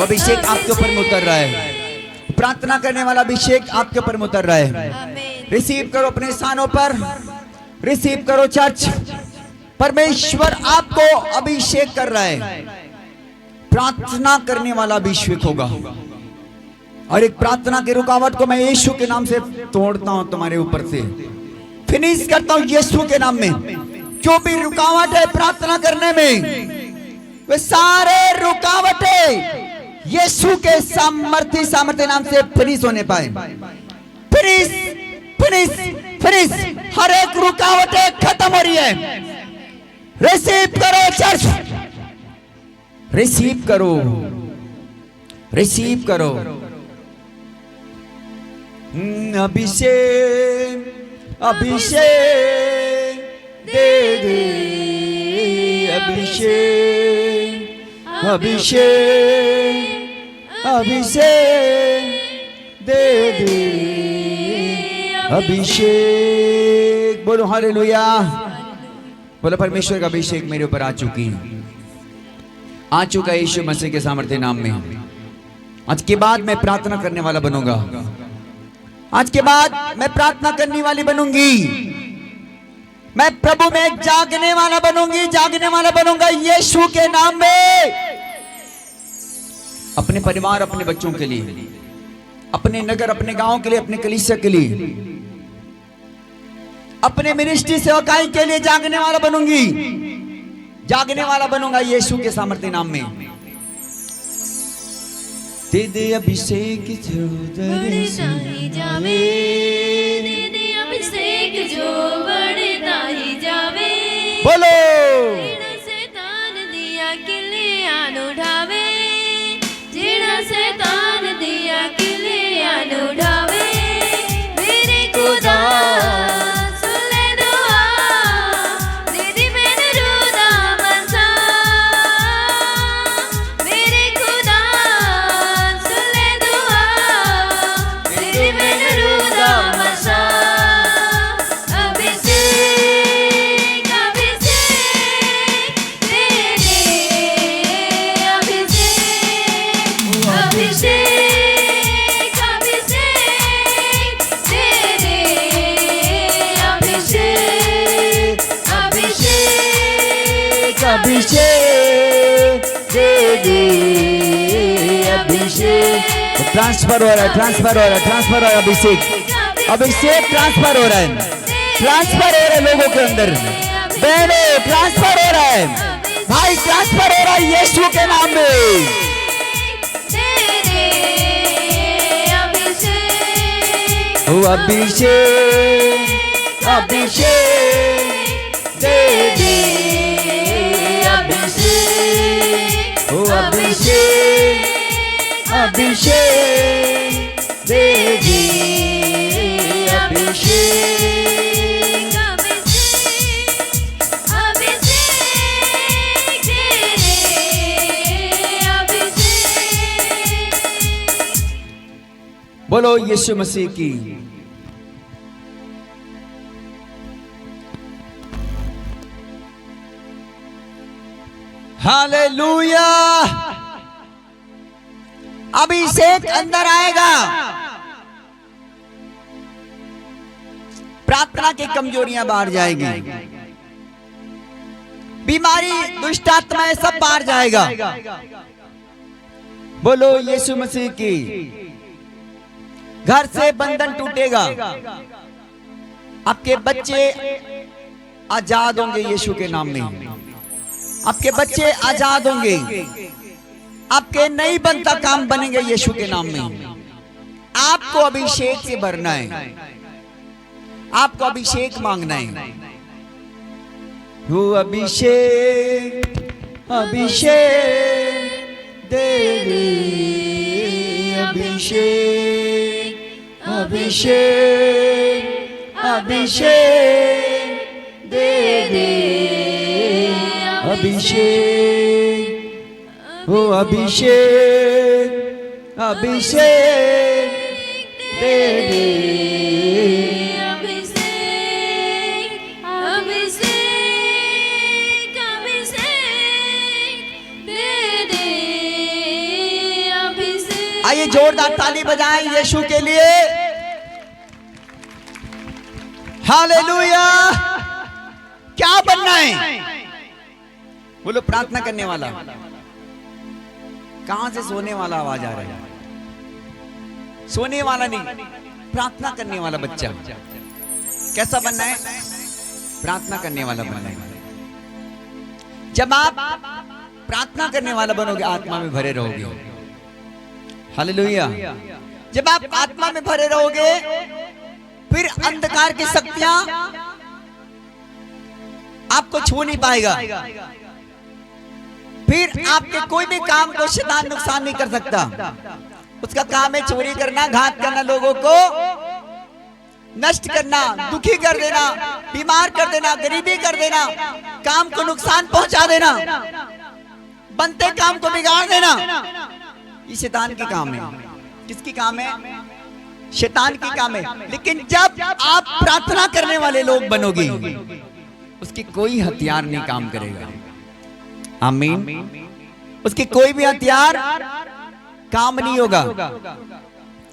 Speaker 2: अभिषेक आपके ऊपर में उतर रहा है। प्रार्थना करने वाला अभिषेक आपके ऊपर में उतर रहा है। रिसीव करो अपने स्थानों पर, रिसीव करो चर्च। परमेश्वर आपको अभिषेक कर रहा है। प्रार्थना करने वाला अभिषेक होगा। और एक प्रार्थना की रुकावट को मैं यीशु के नाम से तोड़ता हूं तुम्हारे ऊपर से, फिनिश करता हूं यीशु के नाम में। जो भी रुकावट है प्रार्थना करने में, वे सारे रुकावटें यीशु के सामर्थ्य नाम से फिनिश होने पाए। Finish finish finish. हर एक रुकावटें खत्म हो रही है। रिसीव करो चर्च, रिसीव करो, रिसीव करो। अभिषेक अभिषेक दे दे, अभिषेक अभिषेक अभिषेक दे दे, अभिषेक। बोलो हालेलुया। बोलो परमेश्वर का अभिषेक मेरे ऊपर आ चुका है यीशु मसीह के सामर्थ्य नाम में। आज के बाद मैं प्रार्थना करने वाला बनूंगा। आज के बाद मैं प्रार्थना करने वाली बनूंगी। मैं प्रभु में जागने वाला बनूंगी, जागने वाला बनूंगा यीशु के नाम में। अपने परिवार, अपने बच्चों के लिए, अपने नगर, अपने गांव के लिए, अपने कलीसिया के लिए, अपने मिनिस्ट्री सेवकाई के लिए जागने वाला बनूंगी, जागने वाला बनूंगा यीशु के सामर्थ्य नाम में। दे दे अभिषेक जो बढ़ता ही जावे, दे दे अभिषेक जो बढ़ता ही जावे। बोलो शैतान दिया किले आन उठावे, जेड़ा शैतान दिया किले आन उठावे। मेरे खुदा अभिषेक दे दे, अभिषेक। ट्रांसफर हो रहा है, ट्रांसफर हो रहा है, ट्रांसफर हो रहा है। अभिषेक अभिषेक ट्रांसफर हो रहा है, ट्रांसफर हो रहा है लोगों के अंदर। बहनों ट्रांसफर हो रहा है, भाई ट्रांसफर हो रहा है यीशु के नाम में। ओ अभिषेक अभिषेक दे दे, ओ अभिषेक अभिषेक दे दे, अभिषेक अभिषेक दे दे, अभिषेक। बोलो यीशु मसीह की। हालेलुया। अभिषेक अंदर आएगा, प्रार्थना की कमजोरियां बाहर जाएगी, बीमारी, दुष्ट आत्माएं सब बाहर जाएगा। बोलो यीशु मसीह की। घर से बंधन टूटेगा, आपके बच्चे आजाद होंगे यीशु के नाम में। आपके बच्चे आजाद होंगे, आपके नहीं बनता काम बनेंगे यीशु के नाम में। आपको अभिषेक से भरना है, आपको अभिषेक मांगना है। वो अभिषेक अभिषेक दे दे, अभिषेक अभिषेक अभिषेक दे दे, अभिषेक ओ अभिषेक अभिषेक दे दे,
Speaker 1: अभिषेक अभिषेक अभिषेक दे दे, अभिषेक।
Speaker 2: आइए जोरदार ताली बजाएं यीशु के लिए। हालेलुया। क्या बनना है? बोलो प्रार्थना करने वाला। कहां से सोने वाला आवाज आ रहा है? सोने वाला नहीं, प्रार्थना करने वाला बच्चा। कैसा बनना है? प्रार्थना करने वाला बनना है। जब आप प्रार्थना करने वाला बनोगे, आत्मा में भरे रहोगे। हालेलुया। जब आप आत्मा में भरे रहोगे, फिर अंधकार की शक्तियां आपको छू नहीं पाएगा। फिर आपके कोई भी काम को शैतान नुकसान नहीं कर सकता। उसका काम है चोरी करना, घात करना, लोगों को नष्ट करना, दुखी कर देना, बीमार कर देना, गरीबी कर देना, काम को नुकसान पहुंचा देना, बनते काम को बिगाड़ देना। ये शैतान की काम है। किसकी काम है? शैतान की काम है। लेकिन जब आप प्रार्थना करने वाले लोग बनोगे, उसकी कोई हथियार नहीं काम करेगा। आमीन। उसकी कोई भी हथियार काम नहीं होगा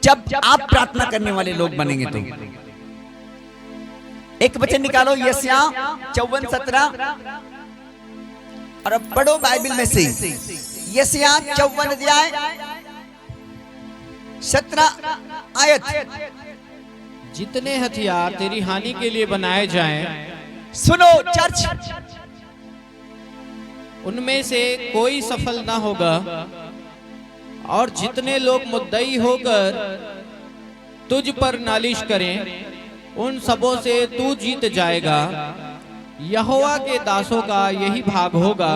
Speaker 2: जब आप प्रार्थना करने वाले लोग बनेंगे। तो एक वचन निकालो, यशायाह 54:17, और अब पढ़ो बाइबल में से। यशायाह 54 अध्याय 17 आयत।
Speaker 3: जितने हथियार तेरी हानि के लिए बनाए जाएं,
Speaker 2: सुनो चर्च,
Speaker 3: उनमें से कोई सफल ना होगा, और जितने लोग मुद्दई होकर तुझ पर नालिश करें, उन सबों से तू जीत जाएगा। यहोवा के दासों का यही भाग होगा,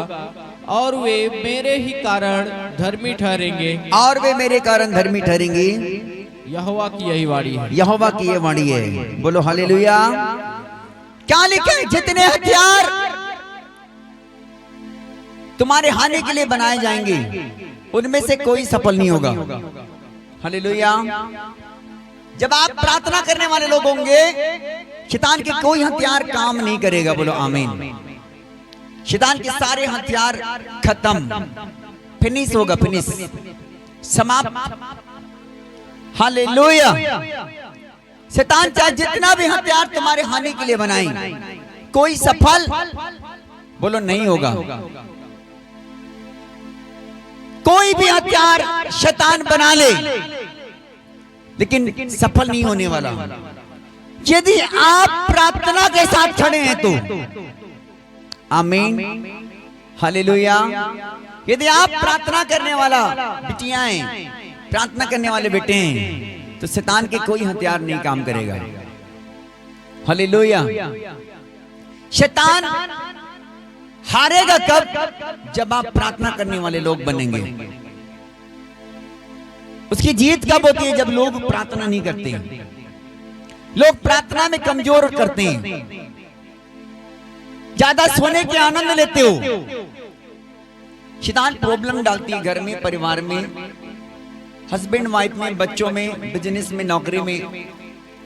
Speaker 3: और वे मेरे ही कारण धर्मी ठहरेंगे।
Speaker 2: और वे मेरे कारण धर्मी ठहरेंगे।
Speaker 3: यहोवा की यही वाणी है।
Speaker 2: यहोवा की ये वाणी है। बोलो हालेलुया। क्या लिखा है? जितने हथियार तुम्हारे हानि के लिए बनाए जाएंगे, उनमें से कोई सफल नहीं होगा। हालेलुया। जब आप प्रार्थना करने वाले लोग होंगे, शैतान के कोई हथियार काम नहीं करेगा। बोलो आमीन। शैतान के सारे हथियार खत्म, फिनिश होगा, फिनिश, समाप्त। हालेलुया। शैतान चाहे जितना भी हथियार तुम्हारे हानि के लिए बनाए, कोई सफल बोलो नहीं होगा। कोई भी हथियार शैतान बना ले, लेकिन सफल नहीं होने वाला। यदि आप प्रार्थना के साथ खड़े हैं तो आमीन। हालेलुया। यदि आप प्रार्थना करने वाला बिटियां हैं, प्रार्थना करने वाले बेटे हैं, तो शैतान के कोई हथियार नहीं काम करेगा। हालेलुया। शैतान हारेगा कब? जब आप प्रार्थना करने वाले लोग बनेंगे। उसकी जीत कब होती है? जब लोग प्रार्थना नहीं करते हैं, लोग प्रार्थना में कमजोर करते हैं, ज्यादा सोने के आनंद लेते हो। शैतान प्रॉब्लम डालती है घर में, परिवार में, हस्बैंड वाइफ में, बच्चों में, बिजनेस में, नौकरी में।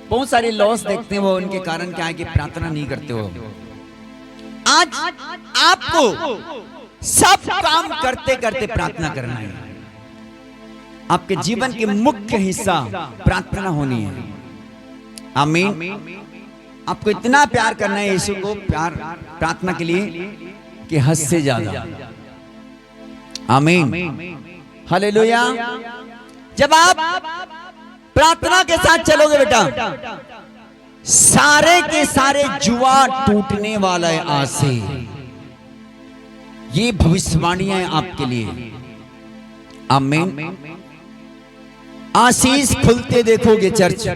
Speaker 2: बहुत सारे लॉस देखते हैं। वो उनके कारण क्या है कि प्रार्थना नहीं करते हो। आज आपको सब काम करते करते प्रार्थना करना है। आपके जीवन के मुख्य हिस्सा प्रार्थना होनी है। आमीन। आपको इतना प्यार करना है यीशु को, प्यार प्रार्थना के लिए, कि हद से ज्यादा। आमीन। हालेलुया। जब आप प्रार्थना के साथ चलोगे बेटा, सारे के सारे जुआ टूटने वाला है आज से। ये भविष्यवाणियां हैं आपके लिए। आमीन। आशीष खुलते देखोगे चर्च,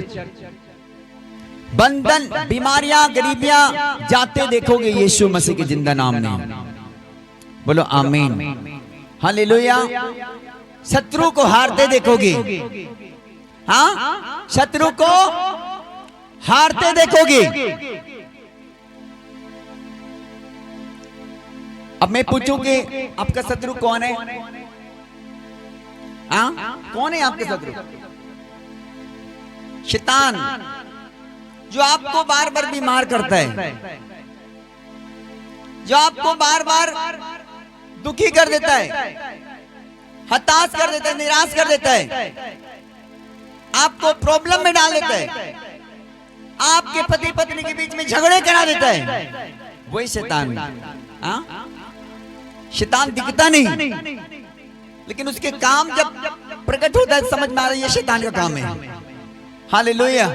Speaker 2: बंधन, बीमारियां, गरीबियां जाते देखोगे यीशु मसीह के जिंदा नाम में। बोलो आमीन। हालेलुया। शत्रु को हारते देखोगे। हाँ, शत्रु को हारते देखोगे। अब मैं पूछूं कि आपका शत्रु कौन है? हाँ, कौन है आपके शत्रु? शैतान, जो आपको बार बार बीमार करता है, जो आपको बार बार दुखी कर देता है, हताश कर देता है, निराश कर देता है, आपको प्रॉब्लम में डाल देता है, आपके पति पत्नी के बीच में झगड़े करा देता है, वही शैतान। शैतान दिखता नहीं, लेकिन उसके काम जब प्रकट होता है समझ में आ रहा है ये शैतान का काम है। हालेलुया,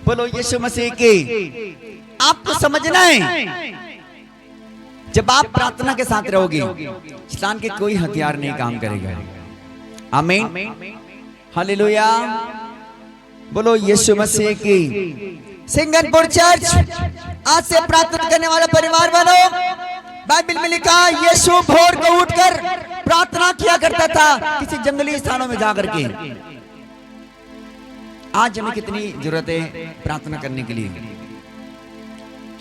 Speaker 2: बोलो यीशु मसीह की। आपको समझना है जब आप प्रार्थना के साथ रहोगे शैतान के कोई हथियार नहीं काम करेगा। आमीन, हालेलुया, बोलो यीशु मसीह की। सिंगनपुर चर्च आज से प्रार्थना करने वाला परिवार बनो। बाइबल में लिखा यीशु भोर को उठकर प्रार्थना किया करता था किसी जंगली स्थानों में जाकर के। आज हमें कितनी जरूरत है प्रार्थना करने के लिए।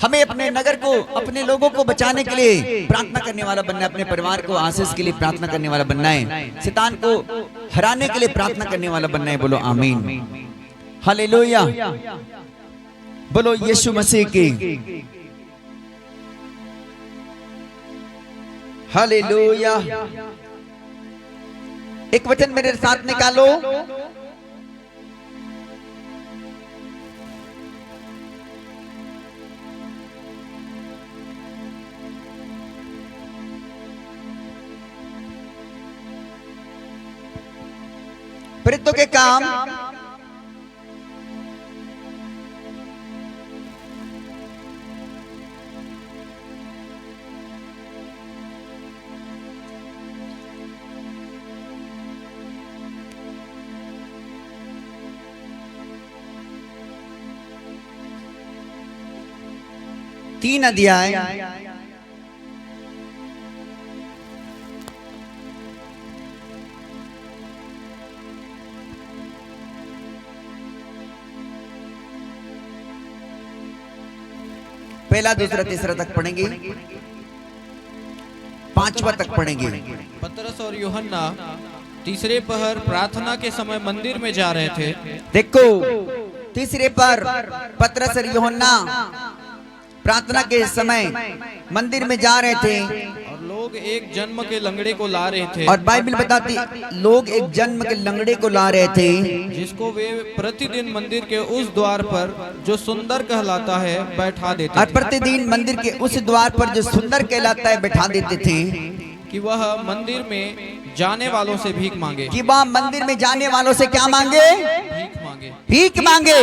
Speaker 2: हमें अपने नगर को, अपने लोगों को बचाने के लिए प्रार्थना करने वाला बनना है। अपने परिवार को आशीष के लिए प्रार्थना करने वाला बनना है। शैतान को हराने के लिए प्रार्थना करने वाला बनना है। बोलो आमीन, हालेलुया, बोलो यीशु मसीह की। हालेलुया। एक वचन मेरे साथ निकालो। प्रेरितों के काम 3 अध्याय पहला, दूसरा, तीसरा तक पढ़ेंगे, 5वां तक पढ़ेंगे।
Speaker 3: पतरस और यूहन्ना तीसरे पहर प्रार्थना के समय मंदिर में जा रहे थे।
Speaker 2: देखो, तीसरे पर पतरस और यूहन्ना प्रार्थना के समय मंदिर में जा रहे थे
Speaker 3: और लोग एक जन्म के लंगड़े को ला रहे थे।
Speaker 2: और बाइबल बताती लोग एक जन्म के लंगड़े को ला रहे थे
Speaker 3: जिसको वे प्रतिदिन मंदिर के उस द्वार पर जो सुंदर कहलाता है बैठा देते
Speaker 2: और
Speaker 3: थे,
Speaker 2: प्रतिदिन मंदिर के उस द्वार पर जो सुंदर कहलाता है बैठा देते थे
Speaker 3: कि वह मंदिर में जाने वालों से भीख मांगे।
Speaker 2: कि वह मंदिर में जाने वालों से क्या मांगे?
Speaker 3: भीख मांगे।
Speaker 2: भीख मांगे।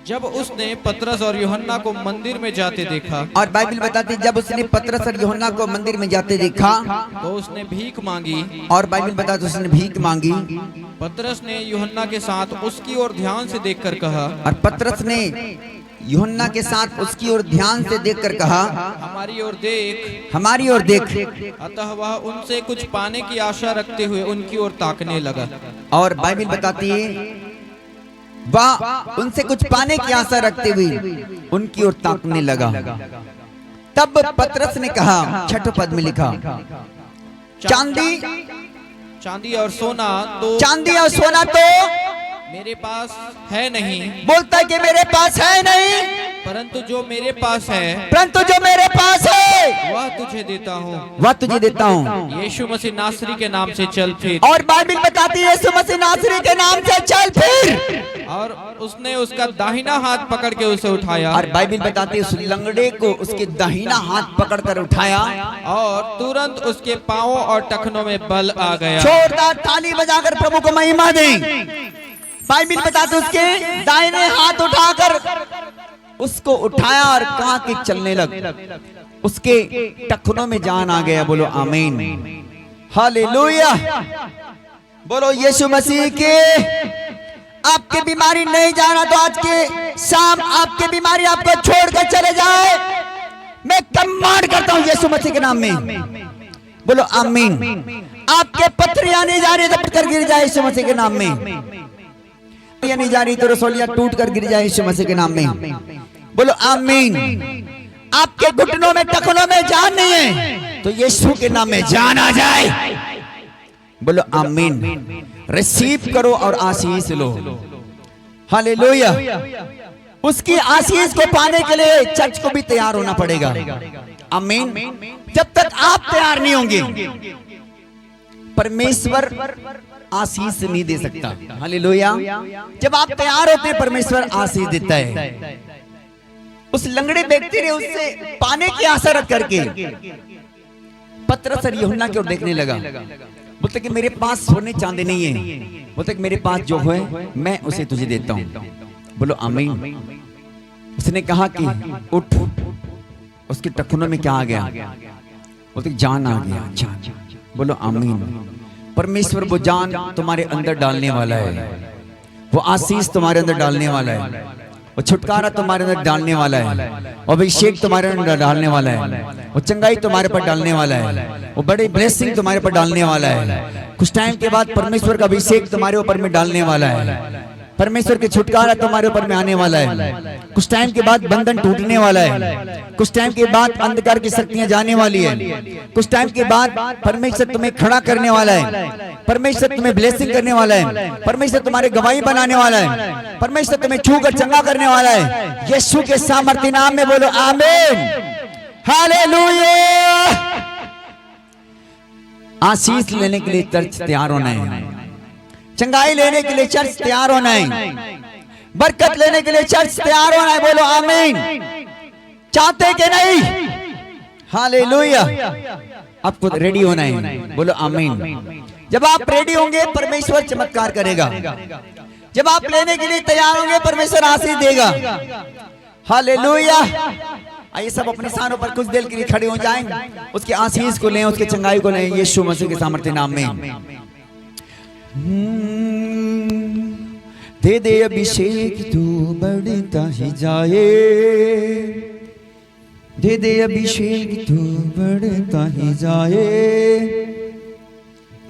Speaker 3: जब उसने पतरस और यूहन्ना को मंदिर में जाते देखा,
Speaker 2: और बाइबल बताती जब उसने पतरस और यूहन्ना को मंदिर में जाते देखा
Speaker 3: तो उसने भीख मांगी।
Speaker 2: और बाइबल बताती उसने भीख मांगी।
Speaker 3: पतरस ने यूहन्ना के साथ उसकी ओर ध्यान से देखकर कहा,
Speaker 2: और पतरस ने यूहन्ना के साथ उसकी ओर ध्यान से देखकर कहा,
Speaker 3: हमारी ओर देख,
Speaker 2: हमारी ओर देख।
Speaker 3: अतः वह उनसे कुछ पाने की आशा रखते हुए उनकी ओर ताकने लगा।
Speaker 2: और बाइबल बताती है वह उनसे कुछ पाने की आशा रखते हुए उनकी ओर ताकने लगा। तब पतरस ने कहा, 6ठे पद में लिखा,
Speaker 3: चांदी और सोना तो मेरे पास है नहीं।
Speaker 2: बोलता है कि मेरे पास है नहीं,
Speaker 3: परंतु जो मेरे पास है
Speaker 2: वह
Speaker 3: तुझे देता हूँ।
Speaker 2: वह तुझे देता हूँ।
Speaker 3: यीशु मसीह नासरी के नाम से चल फिर।
Speaker 2: और बाइबल बताती है यीशु मसीह नासरी के नाम से चल फिर।
Speaker 3: और उसने उसका दाहिना हाथ पकड़ के उसे उठाया।
Speaker 2: और बाइबल बताती है उस लंगड़े को उसके दाहिना हाथ पकड़कर उठाया
Speaker 3: और तुरंत उसके पांवों और टखनों में बल आ गया।
Speaker 2: जोरदार ताली बजाकर प्रभु को महिमा दें। बाइबल बताते उसके दाहिने हाथ उठाकर उसको उठाया और कहा कि चलने लग। उसके टखनों में जान आ गया। बोलो आमीन, हालेलुया, बोलो यीशु मसीह के। आपकी बीमारी नहीं जाना तो आज के शाम आपकी बीमारी आपको छोड़कर चले जाए। मैं कमांड करता हूं यीशु मसीह के नाम में। बोलो आमीन। आपके पथरियां नहीं जा रही तो पत्थर गिर जाए यीशु मसीह के नाम में। नहीं जा रही तो रसोलियां टूट कर गिर जाए यीशु मसीह के नाम में। बोलो आमीन। आपके घुटनों में टखनों में जान नहीं है तो यीशु के नाम में जान आ जाए। बोलो आमीन। रिसीव करो और आशीष लो। हालेलुया। उसकी आशीष को पाने के लिए चर्च को भी तैयार होना पड़ेगा। आमीन। जब तक आप तैयार नहीं होंगे परमेश्वर आशीष नहीं दे सकता। हालेलुया। जब आप तैयार होते हैं परमेश्वर आशीष देता है। उस लंगड़े व्यक्ति ने उससे पाने की आशा रख करके पतरस और यूहन्ना की ओर देखने लगा। बोलते कि मेरे पास सोने चांदी नहीं है, बोलते कि मेरे पास जो है मैं उसे तुझे देता हूँ। बोलो आमीन। उसने कहा कि उठ। उसके टखनों में क्या आ गया? बोलते जान आ गया। जान। बोलो आमीन। परमेश्वर वो जान तुम्हारे अंदर डालने वाला है, वो आशीष तुम्हारे अंदर डालने वाला है, वो छुटकारा तुम्हारे अंदर डालने वाला है, वो अभिषेक तुम्हारे अंदर डालने वाला है, वो चंगाई तुम्हारे पर डालने वाला है, वो बड़ी ब्लेसिंग तुम्हारे पर डालने वाला है। कुछ टाइम के बाद परमेश्वर का अभिषेक तुम्हारे ऊपर में डालने वाला है, परमेश्वर के छुटकारा तुम्हारे ऊपर में आने वाला है। कुछ टाइम के बाद बंधन टूटने वाला है, कुछ टाइम के बाद अंधकार की शक्तियां जाने वाली है, कुछ टाइम के बाद परमेश्वर तुम्हें खड़ा करने वाला है, परमेश्वर तुम्हें ब्लेसिंग करने वाला है, परमेश्वर तुम्हारे गवाही बनाने वाला है, परमेश्वर तुम्हें छूकर चंगा करने वाला है। यीशु के सामर्थ्य नाम में बोलो आमीन, हालेलुया। आशीष लेने के लिए चर्च तैयार होना है, चंगाई लेने के लिए चर्च तैयार होना है, बरकत लेने के लिए चर्च तैयार होना है। बोलो आमीन। चाहते कि नहीं? हालेलुया। आपको रेडी होना है। बोलो आमीन। जब आप रेडी होंगे परमेश्वर चमत्कार करेगा, जब आप लेने के लिए तैयार होंगे परमेश्वर आशीष देगा। हालेलुया। आइए सब अपने स्थानों पर कुछ देर के लिए खड़े हो जाएं, उसके आशीष को लें, उसके चंगाई को लें यीशु मसीह के सामर्थ्य नाम में। दे दे अभिषेक तू बढ़ता ही जाए, दे दे अभिषेक तू बढ़ता ही जाए,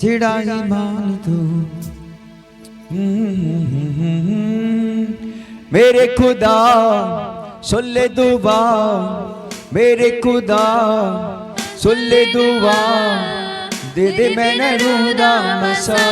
Speaker 2: चिड़ा ही मान तू मेरे खुदा सुन ले दुआ, मेरे खुदा सुन ले दुआ, दे दे मैंने रूदा मसा,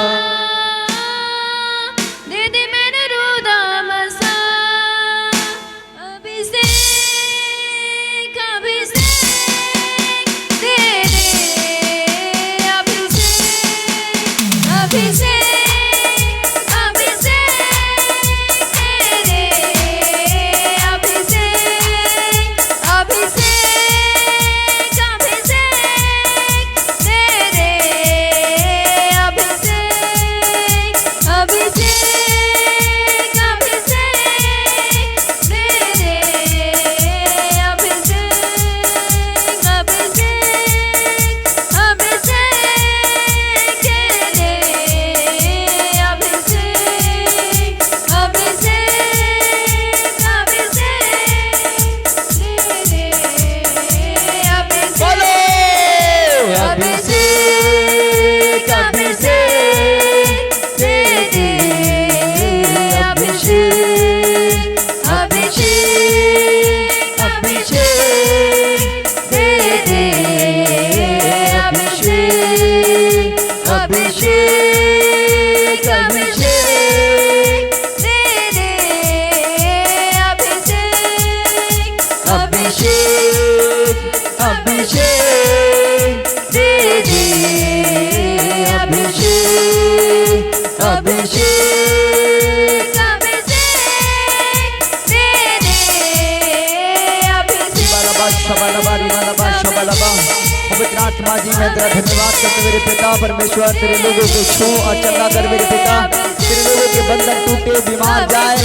Speaker 2: आत्मा जी मैं तेरा धन्यवाद करते मेरे पिता परमेश्वर, तेरे लोगों को छू और चंगा कर मेरे पिता, तेरे लोगों के बंधन टूटे, बीमार जाए,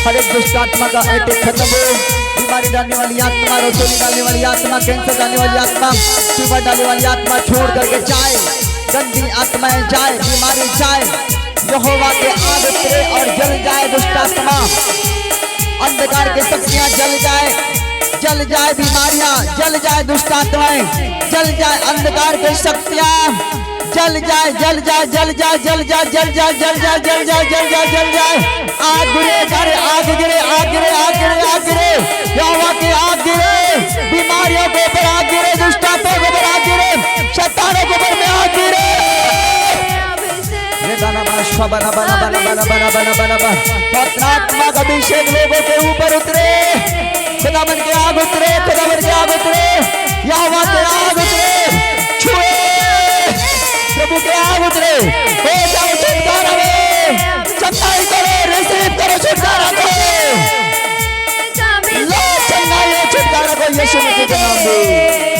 Speaker 2: हर एक दुष्ट आत्मा का अटैक खत्म हो, बीमारी डालने वाली आत्मा, रसोई डालने वाली आत्मा, कैंसर डालने वाली आत्मा, ट्यूमर डालने वाली आत्मा छोड़ करके जाए, गंदी आत्माएं जाए, बीमारी जाए, यहोवा के आग उतरे और जल जाए दुष्ट आत्मा, अंधकार की शक्तियां जल जाए, जल जाए बीमारियां, जल जाए दुष्ट आत्माएं, जल जाए अंधकार की शक्तियां, जल जाए जल जाए जल जाए जल जाए जल जाए जल जाए जल जाए जल जाए जल जाए, आग गिरे, सारे आग गिरे, आग गिरे, आग गिरे, आग गिरे, यहोवा की आग गिरे, बीमारियों के ऊपर आग गिरे, दुष्ट आत्माओं के ऊपर आग गिरे, शैतानों के ऊपर में आग गिरे। बना बना बना बना बना बना बना बना आत्मा का अभिषेक लोगों के ऊपर उतरे, खुदावन के आग उतरे, खुदावन के आग उतरे, यहोवा के आग उतरे, छुए प्रभु के आग उतरे, हो जाओ छुटकारा में, चंगाई करो, रिसीव करो छुटकारा को, लो चंगाई छुटकारा को यीशु मसीह के नाम में।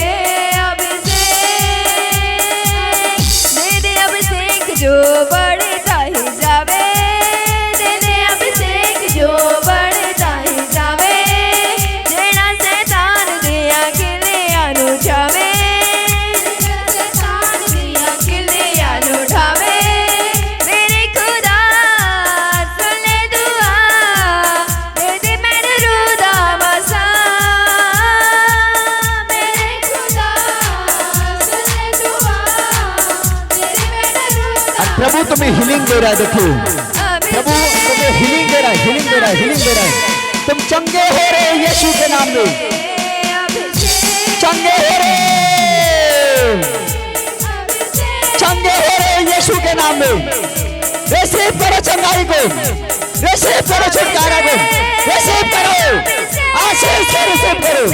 Speaker 2: है। देखो प्रभु तुम्हें हीलिंग दे रहा है, हीलिंग दे रहा है, हीलिंग दे रहा है। तुम चंगे हो रहे हो यीशु के नाम में, चंगे हो रहे, चंगे हो रहे हो यीशु के नाम में। रिसीव करो चंगाई को, रिसीव करो छुटकारा को, रिसीव करो आशीष से, रिसीव करो।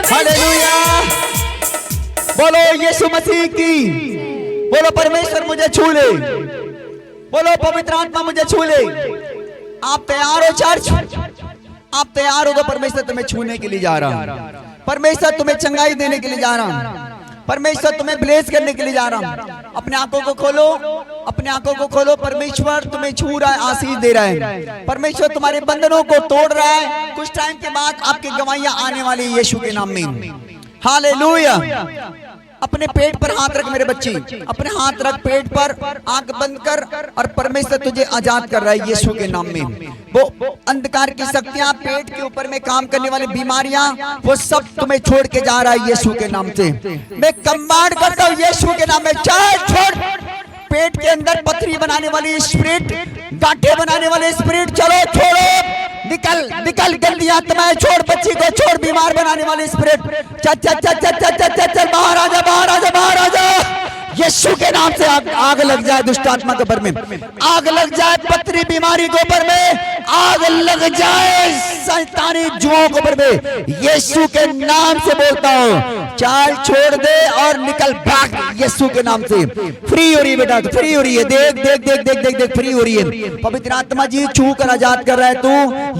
Speaker 2: हालेलुया, बोलो यीशु मसीह की, बोलो परमेश्वर मुझे छू ले, बोलो पवित्र आत्मा मुझे छू ले। आप तैयार हो चर्च? आप तैयार हो तो परमेश्वर तुम्हें छूने के लिए जा रहा, परमेश्वर तुम्हें चंगाई देने के लिए जा रहा, परमेश्वर तुम्हें ब्लेस करने के लिए जा रहा। अपने आंखों को खोलो, अपने आंखों को खोलो। परमेश्वर तुम्हें छू रहा है, आशीष दे रहा है। परमेश्वर तुम्हारे बंधनों को तोड़ रहा है। कुछ टाइम के बाद आपकी गवाहियां आने वाली है यीशु के नाम में। हालेलुया। अपने पेट पर हाथ रख मेरे बच्चे, अपने हाथ रख पेट पर, आंख बंद कर, और परमेश्वर तुझे आजाद कर रहा है यीशु के नाम में। वो अंधकार की शक्तियां, पेट के ऊपर में काम करने वाली बीमारियां, वो सब तुम्हें छोड़ के जा रहा है यीशु के नाम से। मैं कमांड करता हूँ यीशु के नाम में, चाहे छोड़। पेट के अंदर पथरी बनाने वाली स्पिरिट, गांठें बनाने वाले स्पिरिट, चलो छोड़ो, निकल निकल, गंदी आत्माएं छोड़, बच्ची को छोड़, बीमार बनाने वाले स्पिरिट, चल चल चल चल चल चल चल चल, बाहर आ जा, बाहर आ जा, बाहर आ जा। यीशु के नाम से आग लग जाए दुष्ट आत्मा के ऊपर में, आग लग जाए पथरी बीमारी के ऊपर में, आग लग जाए शैतानी जुओं के ऊपर में। यीशु के नाम से बोलता हूँ, चाल छोड़ दे और निकल भाग यीशु के नाम से। फ्री हो रही है बेटा, फ्री हो रही है। देख देख देख देख देख देख, फ्री हो रही है। पवित्र आत्मा जी छू कर आजाद कर रहा है तू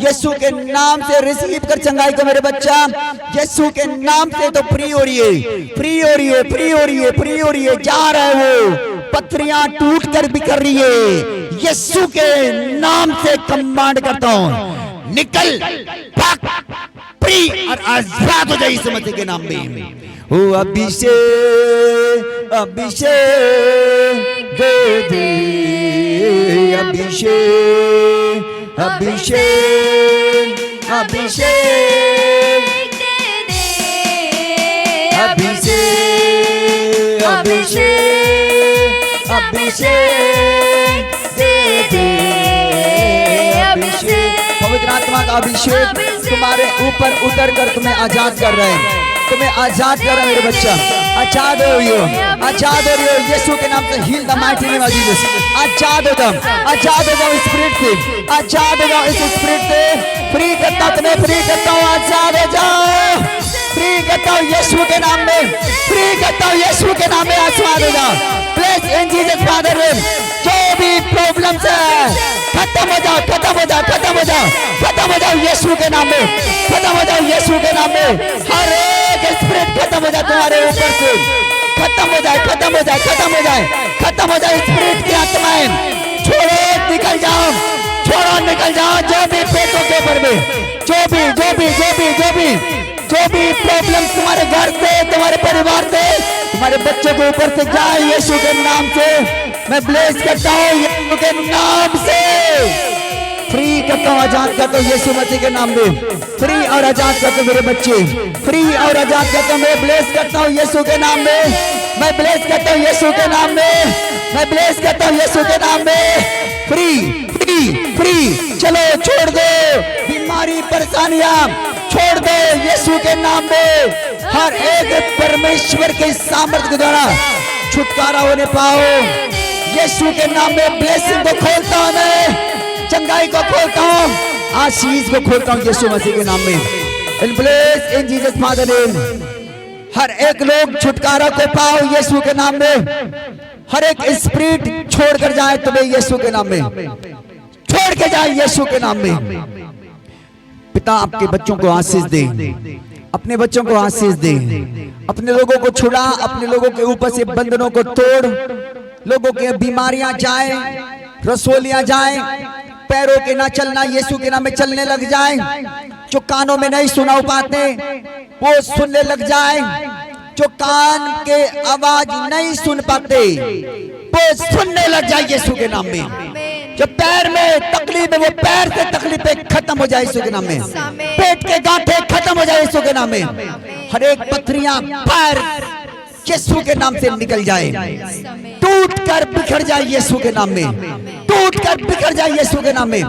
Speaker 2: यीशु के नाम से। रिसीव कर चंगाई को मेरे बच्चा, यीशु के नाम से तो फ्री हो रही है, फ्री हो रही है, फ्री हो रही है, फ्री हो रही है। जा रहा है वो, पत्रियां टूट कर बिखर रही है। यीशु के नाम से कमांड करता हूं, निकल भाग, फ्री और आजाद हो जाए यीशु मसीह के नाम में। ओ अभिषेक, अभिषेक दे दे, अभिषेक, अभिषेक, अभिषेक दे दे, अभिषेक, अभिषेक, अभिषेक दे दे, अभिषेक। पवित्र आत्मा का अभिषेक तुम्हारे ऊपर उतर कर तुम्हें आजाद कर रहे हैं, तुम्हें आजाद कर रहा है मेरे बच्चा। आजाद हो रही हो, आजाद हो रही हो यीशु के नाम से। Heal the mighty name of Jesus. आजाद हो जाओ, आजाद हो जाओ इस स्पिरिट से, आजाद हो जाओ इस स्पिरिट से। फ्री करता हूं तुम्हें, फ्री करता हूं, आजाद हो जाओ। फ्री करता हूं यीशु के नाम में, फ्री करता हूं यीशु के नाम में, आजाद हो जाओ। Please in Jesus father name, जो भी प्रॉब्लम्स है खत्म हो जाओ, खत्म हो जाओ, खत्म हो जाओ, खत्म हो जाओ यीशु के नाम में, खत्म हो जाओ यीशु के नाम में। हर एक स्पिरिट खत्म हो जाए तुम्हारे ऊपर से, खत्म हो जाए, खत्म हो जाए, खत्म हो जाए, खत्म हो जाए स्पिरिट की आत्माएं। छोड़ो, निकल जाओ, छोड़ो, निकल जाओ। जो भी पेटों के ऊपर में, जो भी जो भी जो भी जो भी जो भी प्रॉब्लम तुम्हारे घर से, तुम्हारे परिवार से, तुम्हारे बच्चों के ऊपर से जाए यीशु के नाम से। मैं ब्लेस करता हूँ यीशु के नाम से। फ्री करता हूँ, आजाद करता हूँ यीशु मसीह के नाम में। फ्री और आजाद करता हूँ मेरे बच्चे, फ्री और आजाद करता हूँ। मैं ब्लेस करता हूँ यीशु के नाम में, मैं ब्लेस करता हूँ यीशु के नाम में, मैं ब्लेस करता हूँ यीशु के नाम में। फ्री फ्री फ्री, चलो छोड़ दो बीमारी, परेशानियां छोड़ दो यीशु के नाम में। हर एक परमेश्वर के सामर्थ्य के द्वारा छुटकारा होने पाओ यीशु के नाम में। ब्लेसिंग को खोलता हूं मैं, चंगाई को खोलता हूं, आशीष को खोलता हूं यीशु मसीह के नाम में। In bless in Jesus father name. हर एक लोग छुटकारा को पाओ यीशु के नाम में। हर एक स्पिरिट छोड़कर जाए तुम्हें यीशु के नाम में, छोड़ के जाए यीशु के नाम में। पिता आपके बच्चों को आशीष दे, अपने बच्चों को आशीष दे। अपने लोगों को छुड़ा, अपने लोगों के ऊपर से बंधनों को तोड़। लोगों के बीमारियां जाए, रसोलियां जाए, पैरों के ना चलना यीशु के नाम में चलने लग जाए। जो कानों में नहीं सुना पाते वो सुनने लग जाए। जो कान के आवाज नहीं सुन पाते वो सुनने लग जाए यीशु के नाम में। जो पैर में तकलीफ है वो पैर से तकलीफें खत्म हो जाए यीशु के नाम में। पेट के गांठे खत्म हो जाए यीशु के नाम में। हर एक पथरियां पैर यीशु के नाम से निकल जाए, टूट कर बिखर जाए यीशु के नाम में, टूट कर बिखर जाए यीशु के नाम में।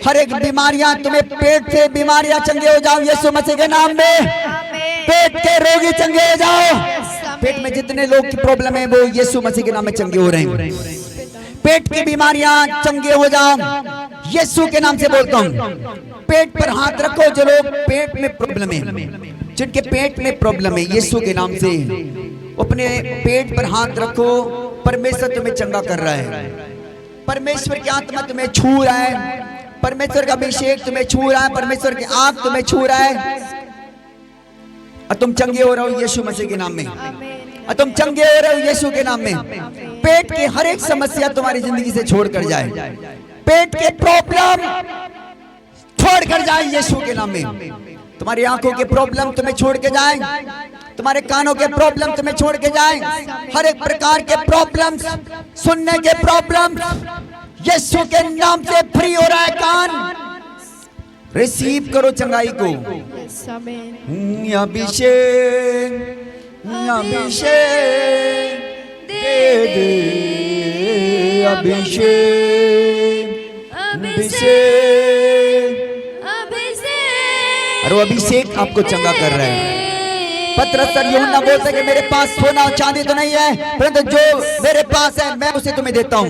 Speaker 2: हर एक बीमारियां तुम्हें पेट से बीमारियां चंगे हो जाओ यीशु मसीह के नाम में। पेट के रोगी चंगे हो जाओ। पेट में जितने लोग की प्रॉब्लम है वो यीशु मसीह के नाम में चंगे हो रहे हैं। पेट की बीमारियां चंगे हो जाओ यीशु के नाम से बोलता हूँ। पेट पर हाथ रखो जो लोग पेट में प्रॉब्लम है, जिनके पेट में प्रॉब्लम है, यीशु के नाम से अपने पेट पर हाथ रखो। परमेश्वर तुम्हें चंगा कर रहा है, परमेश्वर की आत्मा तुम्हें छू रहा है, परमेश्वर का अभिषेक तुम्हें छू रहा है, परमेश्वर की आग तुम्हें छू रहा है और तुम चंगे हो रहे हो यीशु मसीह के नाम में। और तुम चंगे हो रहे हो यीशु के नाम में। पेट की हर एक समस्या तुम्हारी जिंदगी से छोड़ कर जाए, पेट के प्रॉब्लम छोड़ कर जाए यीशु के नाम में। तुम्हारी आंखों के प्रॉब्लम तुम्हें छोड़ के जाए, तुम्हारे कानों के प्रॉब्लम तुम्हें छोड़ के जाए, हर एक प्रकार के प्रॉब्लम, सुनने के प्रॉब्लम यीशु के नाम से फ्री हो रहा है। कान रिसीव करो चंगाई को। अभिषेक अभिषेक दे दे, अभिषेक अभिषेक और वो अभिषेक आपको चंगा कर रहा है। पतरस और यूहन्ना बोलते कि मेरे पास सोना और चांदी तो नहीं है, परंतु जो मेरे पास है मैं उसे तुम्हें देता हूं।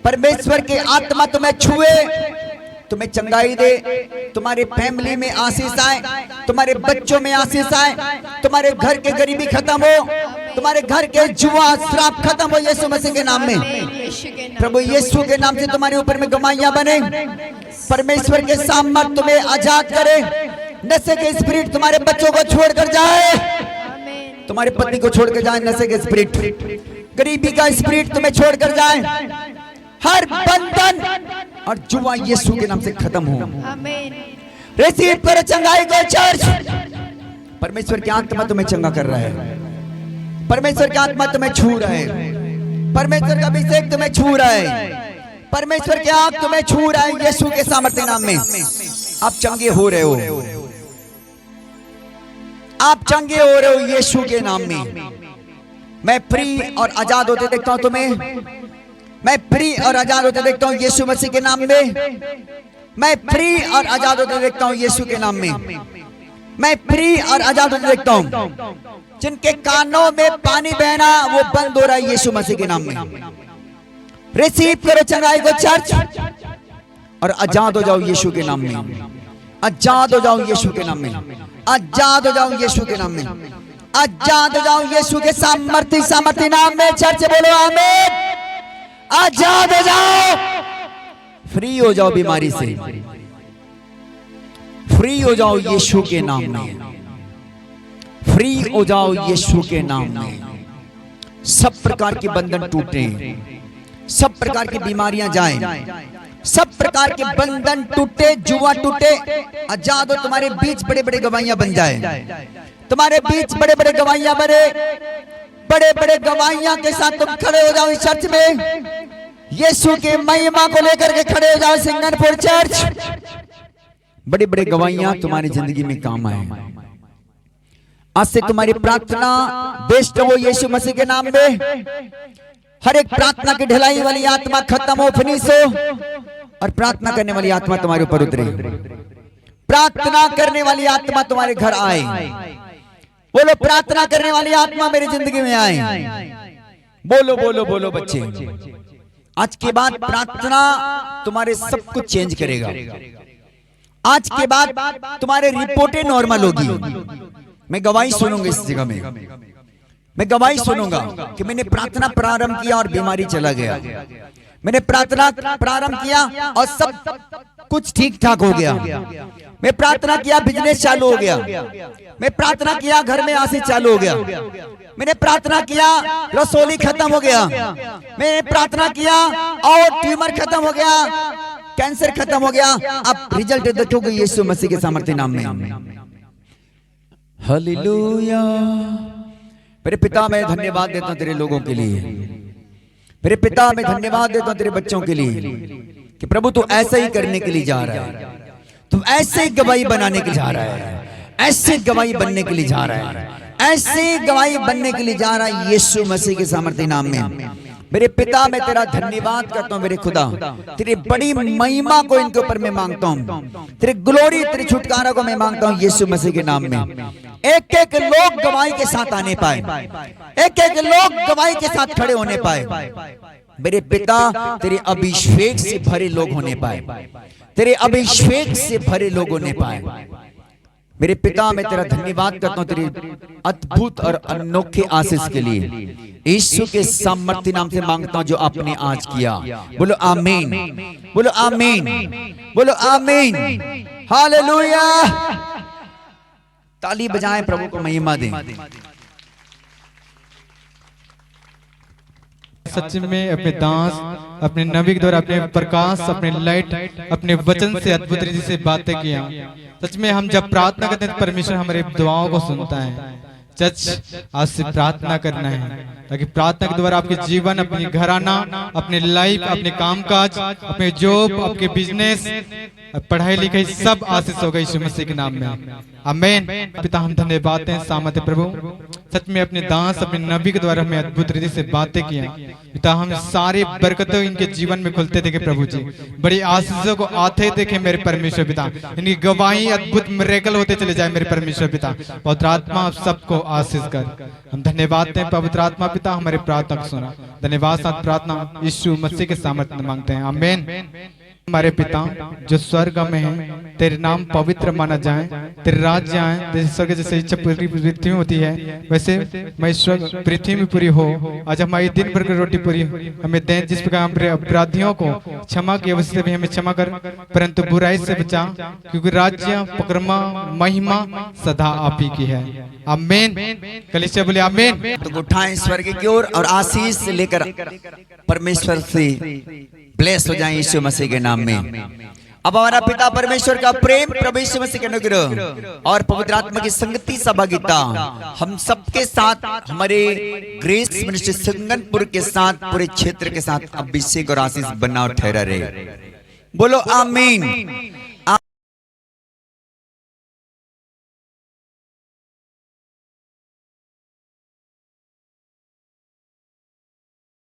Speaker 2: परमेश्वर की आत्मा तुम्हें छुए, तुम्हें चंगाई दे, तुम्हारी फैमिली में आशीष आए, तुम्हारे बच्चों में आशीष आए, तुम्हारे घर के गरीबी खत्म हो, तुम्हारे घर के जुआ श्राप खत्म हो यीशु मसीह के नाम में। प्रभु यीशु के नाम से तुम्हारे ऊपर में गवाहियां बने। परमेश्वर के सामर्थ तुम्हें आजाद करे। नशे के स्पिरिट तुम्हारे बच्चों को छोड़कर जाए, तुम्हारे पति को छोड़कर जाए। नशे के स्पिरिट, गरीबी का स्पिरिट तुम्हें छोड़कर जाए। हर बंधन और जुआ यीशु के नाम से खत्म हो। रिसीव करो चंगाई को चर्च। परमेश्वर की आत्मा तुम्हें चंगा कर रहा है, परमेश्वर की आत्मा तुम्हें छू रहा है, परमेश्वर का अभिषेक तुम्हें छू रहा है, परमेश्वर की आग तुम्हें छू रहा है यीशु के सामर्थ्य नाम में। आप चंगे हो रहे हो, आप चंगे हो रहे हो यीशु के नाम में। मैं फ्री और आजाद होते देखता हूं तुम्हें, मैं फ्री और आजाद होते देखता हूं यीशु मसीह के नाम में। मैं फ्री और आजाद होते देखता हूं यीशु के नाम में। मैं फ्री और आजाद होते देखता हूं। जिनके कानों में पानी बहना वो बंद हो रहा है यीशु मसीह के नाम में। रिसीव करो चंगाई को चर्च और आजाद हो जाओ यीशु के नाम में। आजाद हो जाओ यीशु के नाम में। आजाद हो जाओ यीशु के नाम में। आजाद हो जाओ यीशु के सामर्थ्य नाम में। चर्च बोलो आमीन। आजाद हो जाओ, फ्री हो जाओ बीमारी से, फ्री हो जाओ यीशु के नाम में। फ्री हो जाओ यीशु के नाम में। सब प्रकार के बंधन टूटे, सब प्रकार की बीमारियां जाएं, सब प्रकार के बंधन टूटे, जुआ टूटे। आजाद हो, तुम्हारे बीच बड़े बड़े गवाहियां बन जाए, तुम्हारे बीच बड़े बड़े गवाहियां बने, बड़े बड़े गवाहियां के साथ तुम खड़े हो जाओ इस चर्च में। यीशु की महिमा को लेकर के खड़े हो जाओ सिंगनपुर चर्च। बड़ी बड़ी गवाहियां तुम्हारी जिंदगी में काम आए। आज से तुम्हारी प्रार्थना बेस्ट हो यीशु मसीह के नाम में। हर एक प्रार्थना की ढलाई वाली आत्मा खत्म हो, फिनिश हो, और प्रार्थना करने वाली आत्मा तुम्हारे ऊपर उतरे। प्रार्थना करने वाली आत्मा तुम्हारे घर आए। बोलो प्रार्थना करने वाली आत्मा मेरी जिंदगी में आए। बोलो बोलो बोलो बच्चे। आज के बाद प्रार्थना तुम्हारे सब कुछ चेंज करेगा। आज के बाद तुम्हारे रिपोर्टें नॉर्मल होगी। मैं गवाही सुनूंगा इस जगह में, मैं गवाही सुनूंगा कि मैंने प्रार्थना प्रारंभ किया और बीमारी चला गया। मैंने प्रार्थना प्रारंभ किया और सब कुछ ठीक ठाक हो गया। मैं प्रार्थना किया, बिजनेस चालू हो गया। मैं प्रार्थना किया, घर में आशीष चालू हो गया। मैंने प्रार्थना किया, रसोली खत्म हो गया। मैंने प्रार्थना किया और ट्यूमर खत्म हो गया, कैंसर खत्म हो गया। अब रिजल्ट देखोगे यीशु मसीह के सामर्थ्य नाम में। हालेलुया। मेरे पिता, मैं धन्यवाद देता हूं तेरे लोगों के लिए। मेरे पिता मैं धन्यवाद देता हूं तेरे बच्चों के लिए कि प्रभु तू ऐसा ही करने के लिए जा रहा है, तू ऐसे गवाही बनाने के लिए जा रहा है, ऐसे गवाही बनने के लिए जा रहा है, ऐसे गवाही बनने के लिए जा रहा है यीशु मसीह के सामर्थ्य नाम में। मेरे पिता मैं तेरा धन्यवाद करता हूं मेरे खुदा, तेरी बड़ी महिमा को इनके ऊपर मैं मांगता हूं, तेरी ग्लोरी तेरी छुटकारा को मैं मांगता हूं यीशु मसीह के नाम में। एक एक लोग गवाही के साथ आने पाए, एक एक लोग गवाही के साथ खड़े होने पाए। मेरे पिता तेरे अभिषेक से भरे लोग होने पाए, तेरे अभिषेक से भरे लोग होने पाए। मेरे पिता मैं तेरा धन्यवाद करता हूं तेरे अद्भुत और अनोखे आशीष के लिए, यीशु के सामर्थ्य नाम से मांगता हूं जो आपने आज किया। बोलो आमीन, बोलो आमीन, बोलो आमीन, हालेलुया। ताली बजाएं, प्रभु को महिमा दें।
Speaker 4: सच में अपने दास अपने नबी के द्वारा अपने प्रकाश अपने लाइट अपने वचन से अद्भुत रीति से बातें किया। सच में हम जब प्रार्थना करते हैं तो परमेश्वर हमारे दुआओं को सुनता है। चर्च आज से प्रार्थना करना है ताकि प्रार्थना के द्वारा आपके जीवन, अपनी घराना, अपने लाइफ, अपने कामकाज, अपने जॉब, आपके बिजनेस, पढ़ाई लिखाई सब आशीष होगा यीशु मसीह के नाम में। आमीन। पिता हम धन्यवाद दें सामर्थ्य प्रभु, सच में अपने दास अपने नबी के द्वारा हमें अद्भुत रीति से बातें किया। पिता हम सारे बरकतें इनके जीवन में खुलते देखे प्रभु जी, बड़ी आशीषों को आते देखे मेरे परमेश्वर पिता, इनकी गवाही अद्भुत मिरेकल होते चले जाए मेरे परमेश्वर पिता। पवित्र आत्मा आप सबको आशीष कर। हम धन्यवाद दें पवित्र आत्मा पिता, हमारे प्रार्थना को सुना। धन्यवाद साथ प्रार्थना यीशु मसीह के सामर्थ्य मांगते हैं, आमीन। हमारे पिता जो स्वर्ग में है, तेरे नाम पवित्र माना जाए, तेरे राज्य आए, जैसे स्वर्ग जैसे इच्छा पूरी पृथ्वी में होती है वैसे मैं स्वर्ग पृथ्वी में पूरी हो। आज हमारी दिन भर की रोटी पूरी हमें दें, जिस प्रकार हमारे अपराधियों को क्षमा किया वैसे भी हमें क्षमा कर, परंतु बुराई से बचा, क्योंकि राज्य पकरमा महिमा सदा आप ही की है, आमीन। कलीसिया बोले आमीन।
Speaker 2: तो उठाएं स्वर्ग की ओर और आशीष लेकर परमेश्वर से ब्लेस हो जाएं यीशु मसीह के नाम में। अब हमारा पिता परमेश्वर का प्रेम, प्रभु यीशु मसीह के अनुग्रह और पवित्र आत्मा की संगति सहभागिता हम सबके साथ, हमारे ग्रेस मिनिस्ट्री संगनपुर के साथ, पूरे क्षेत्र के साथ अभिषेक और आशीष बना और ठहरा रहे। बोलो आमीन।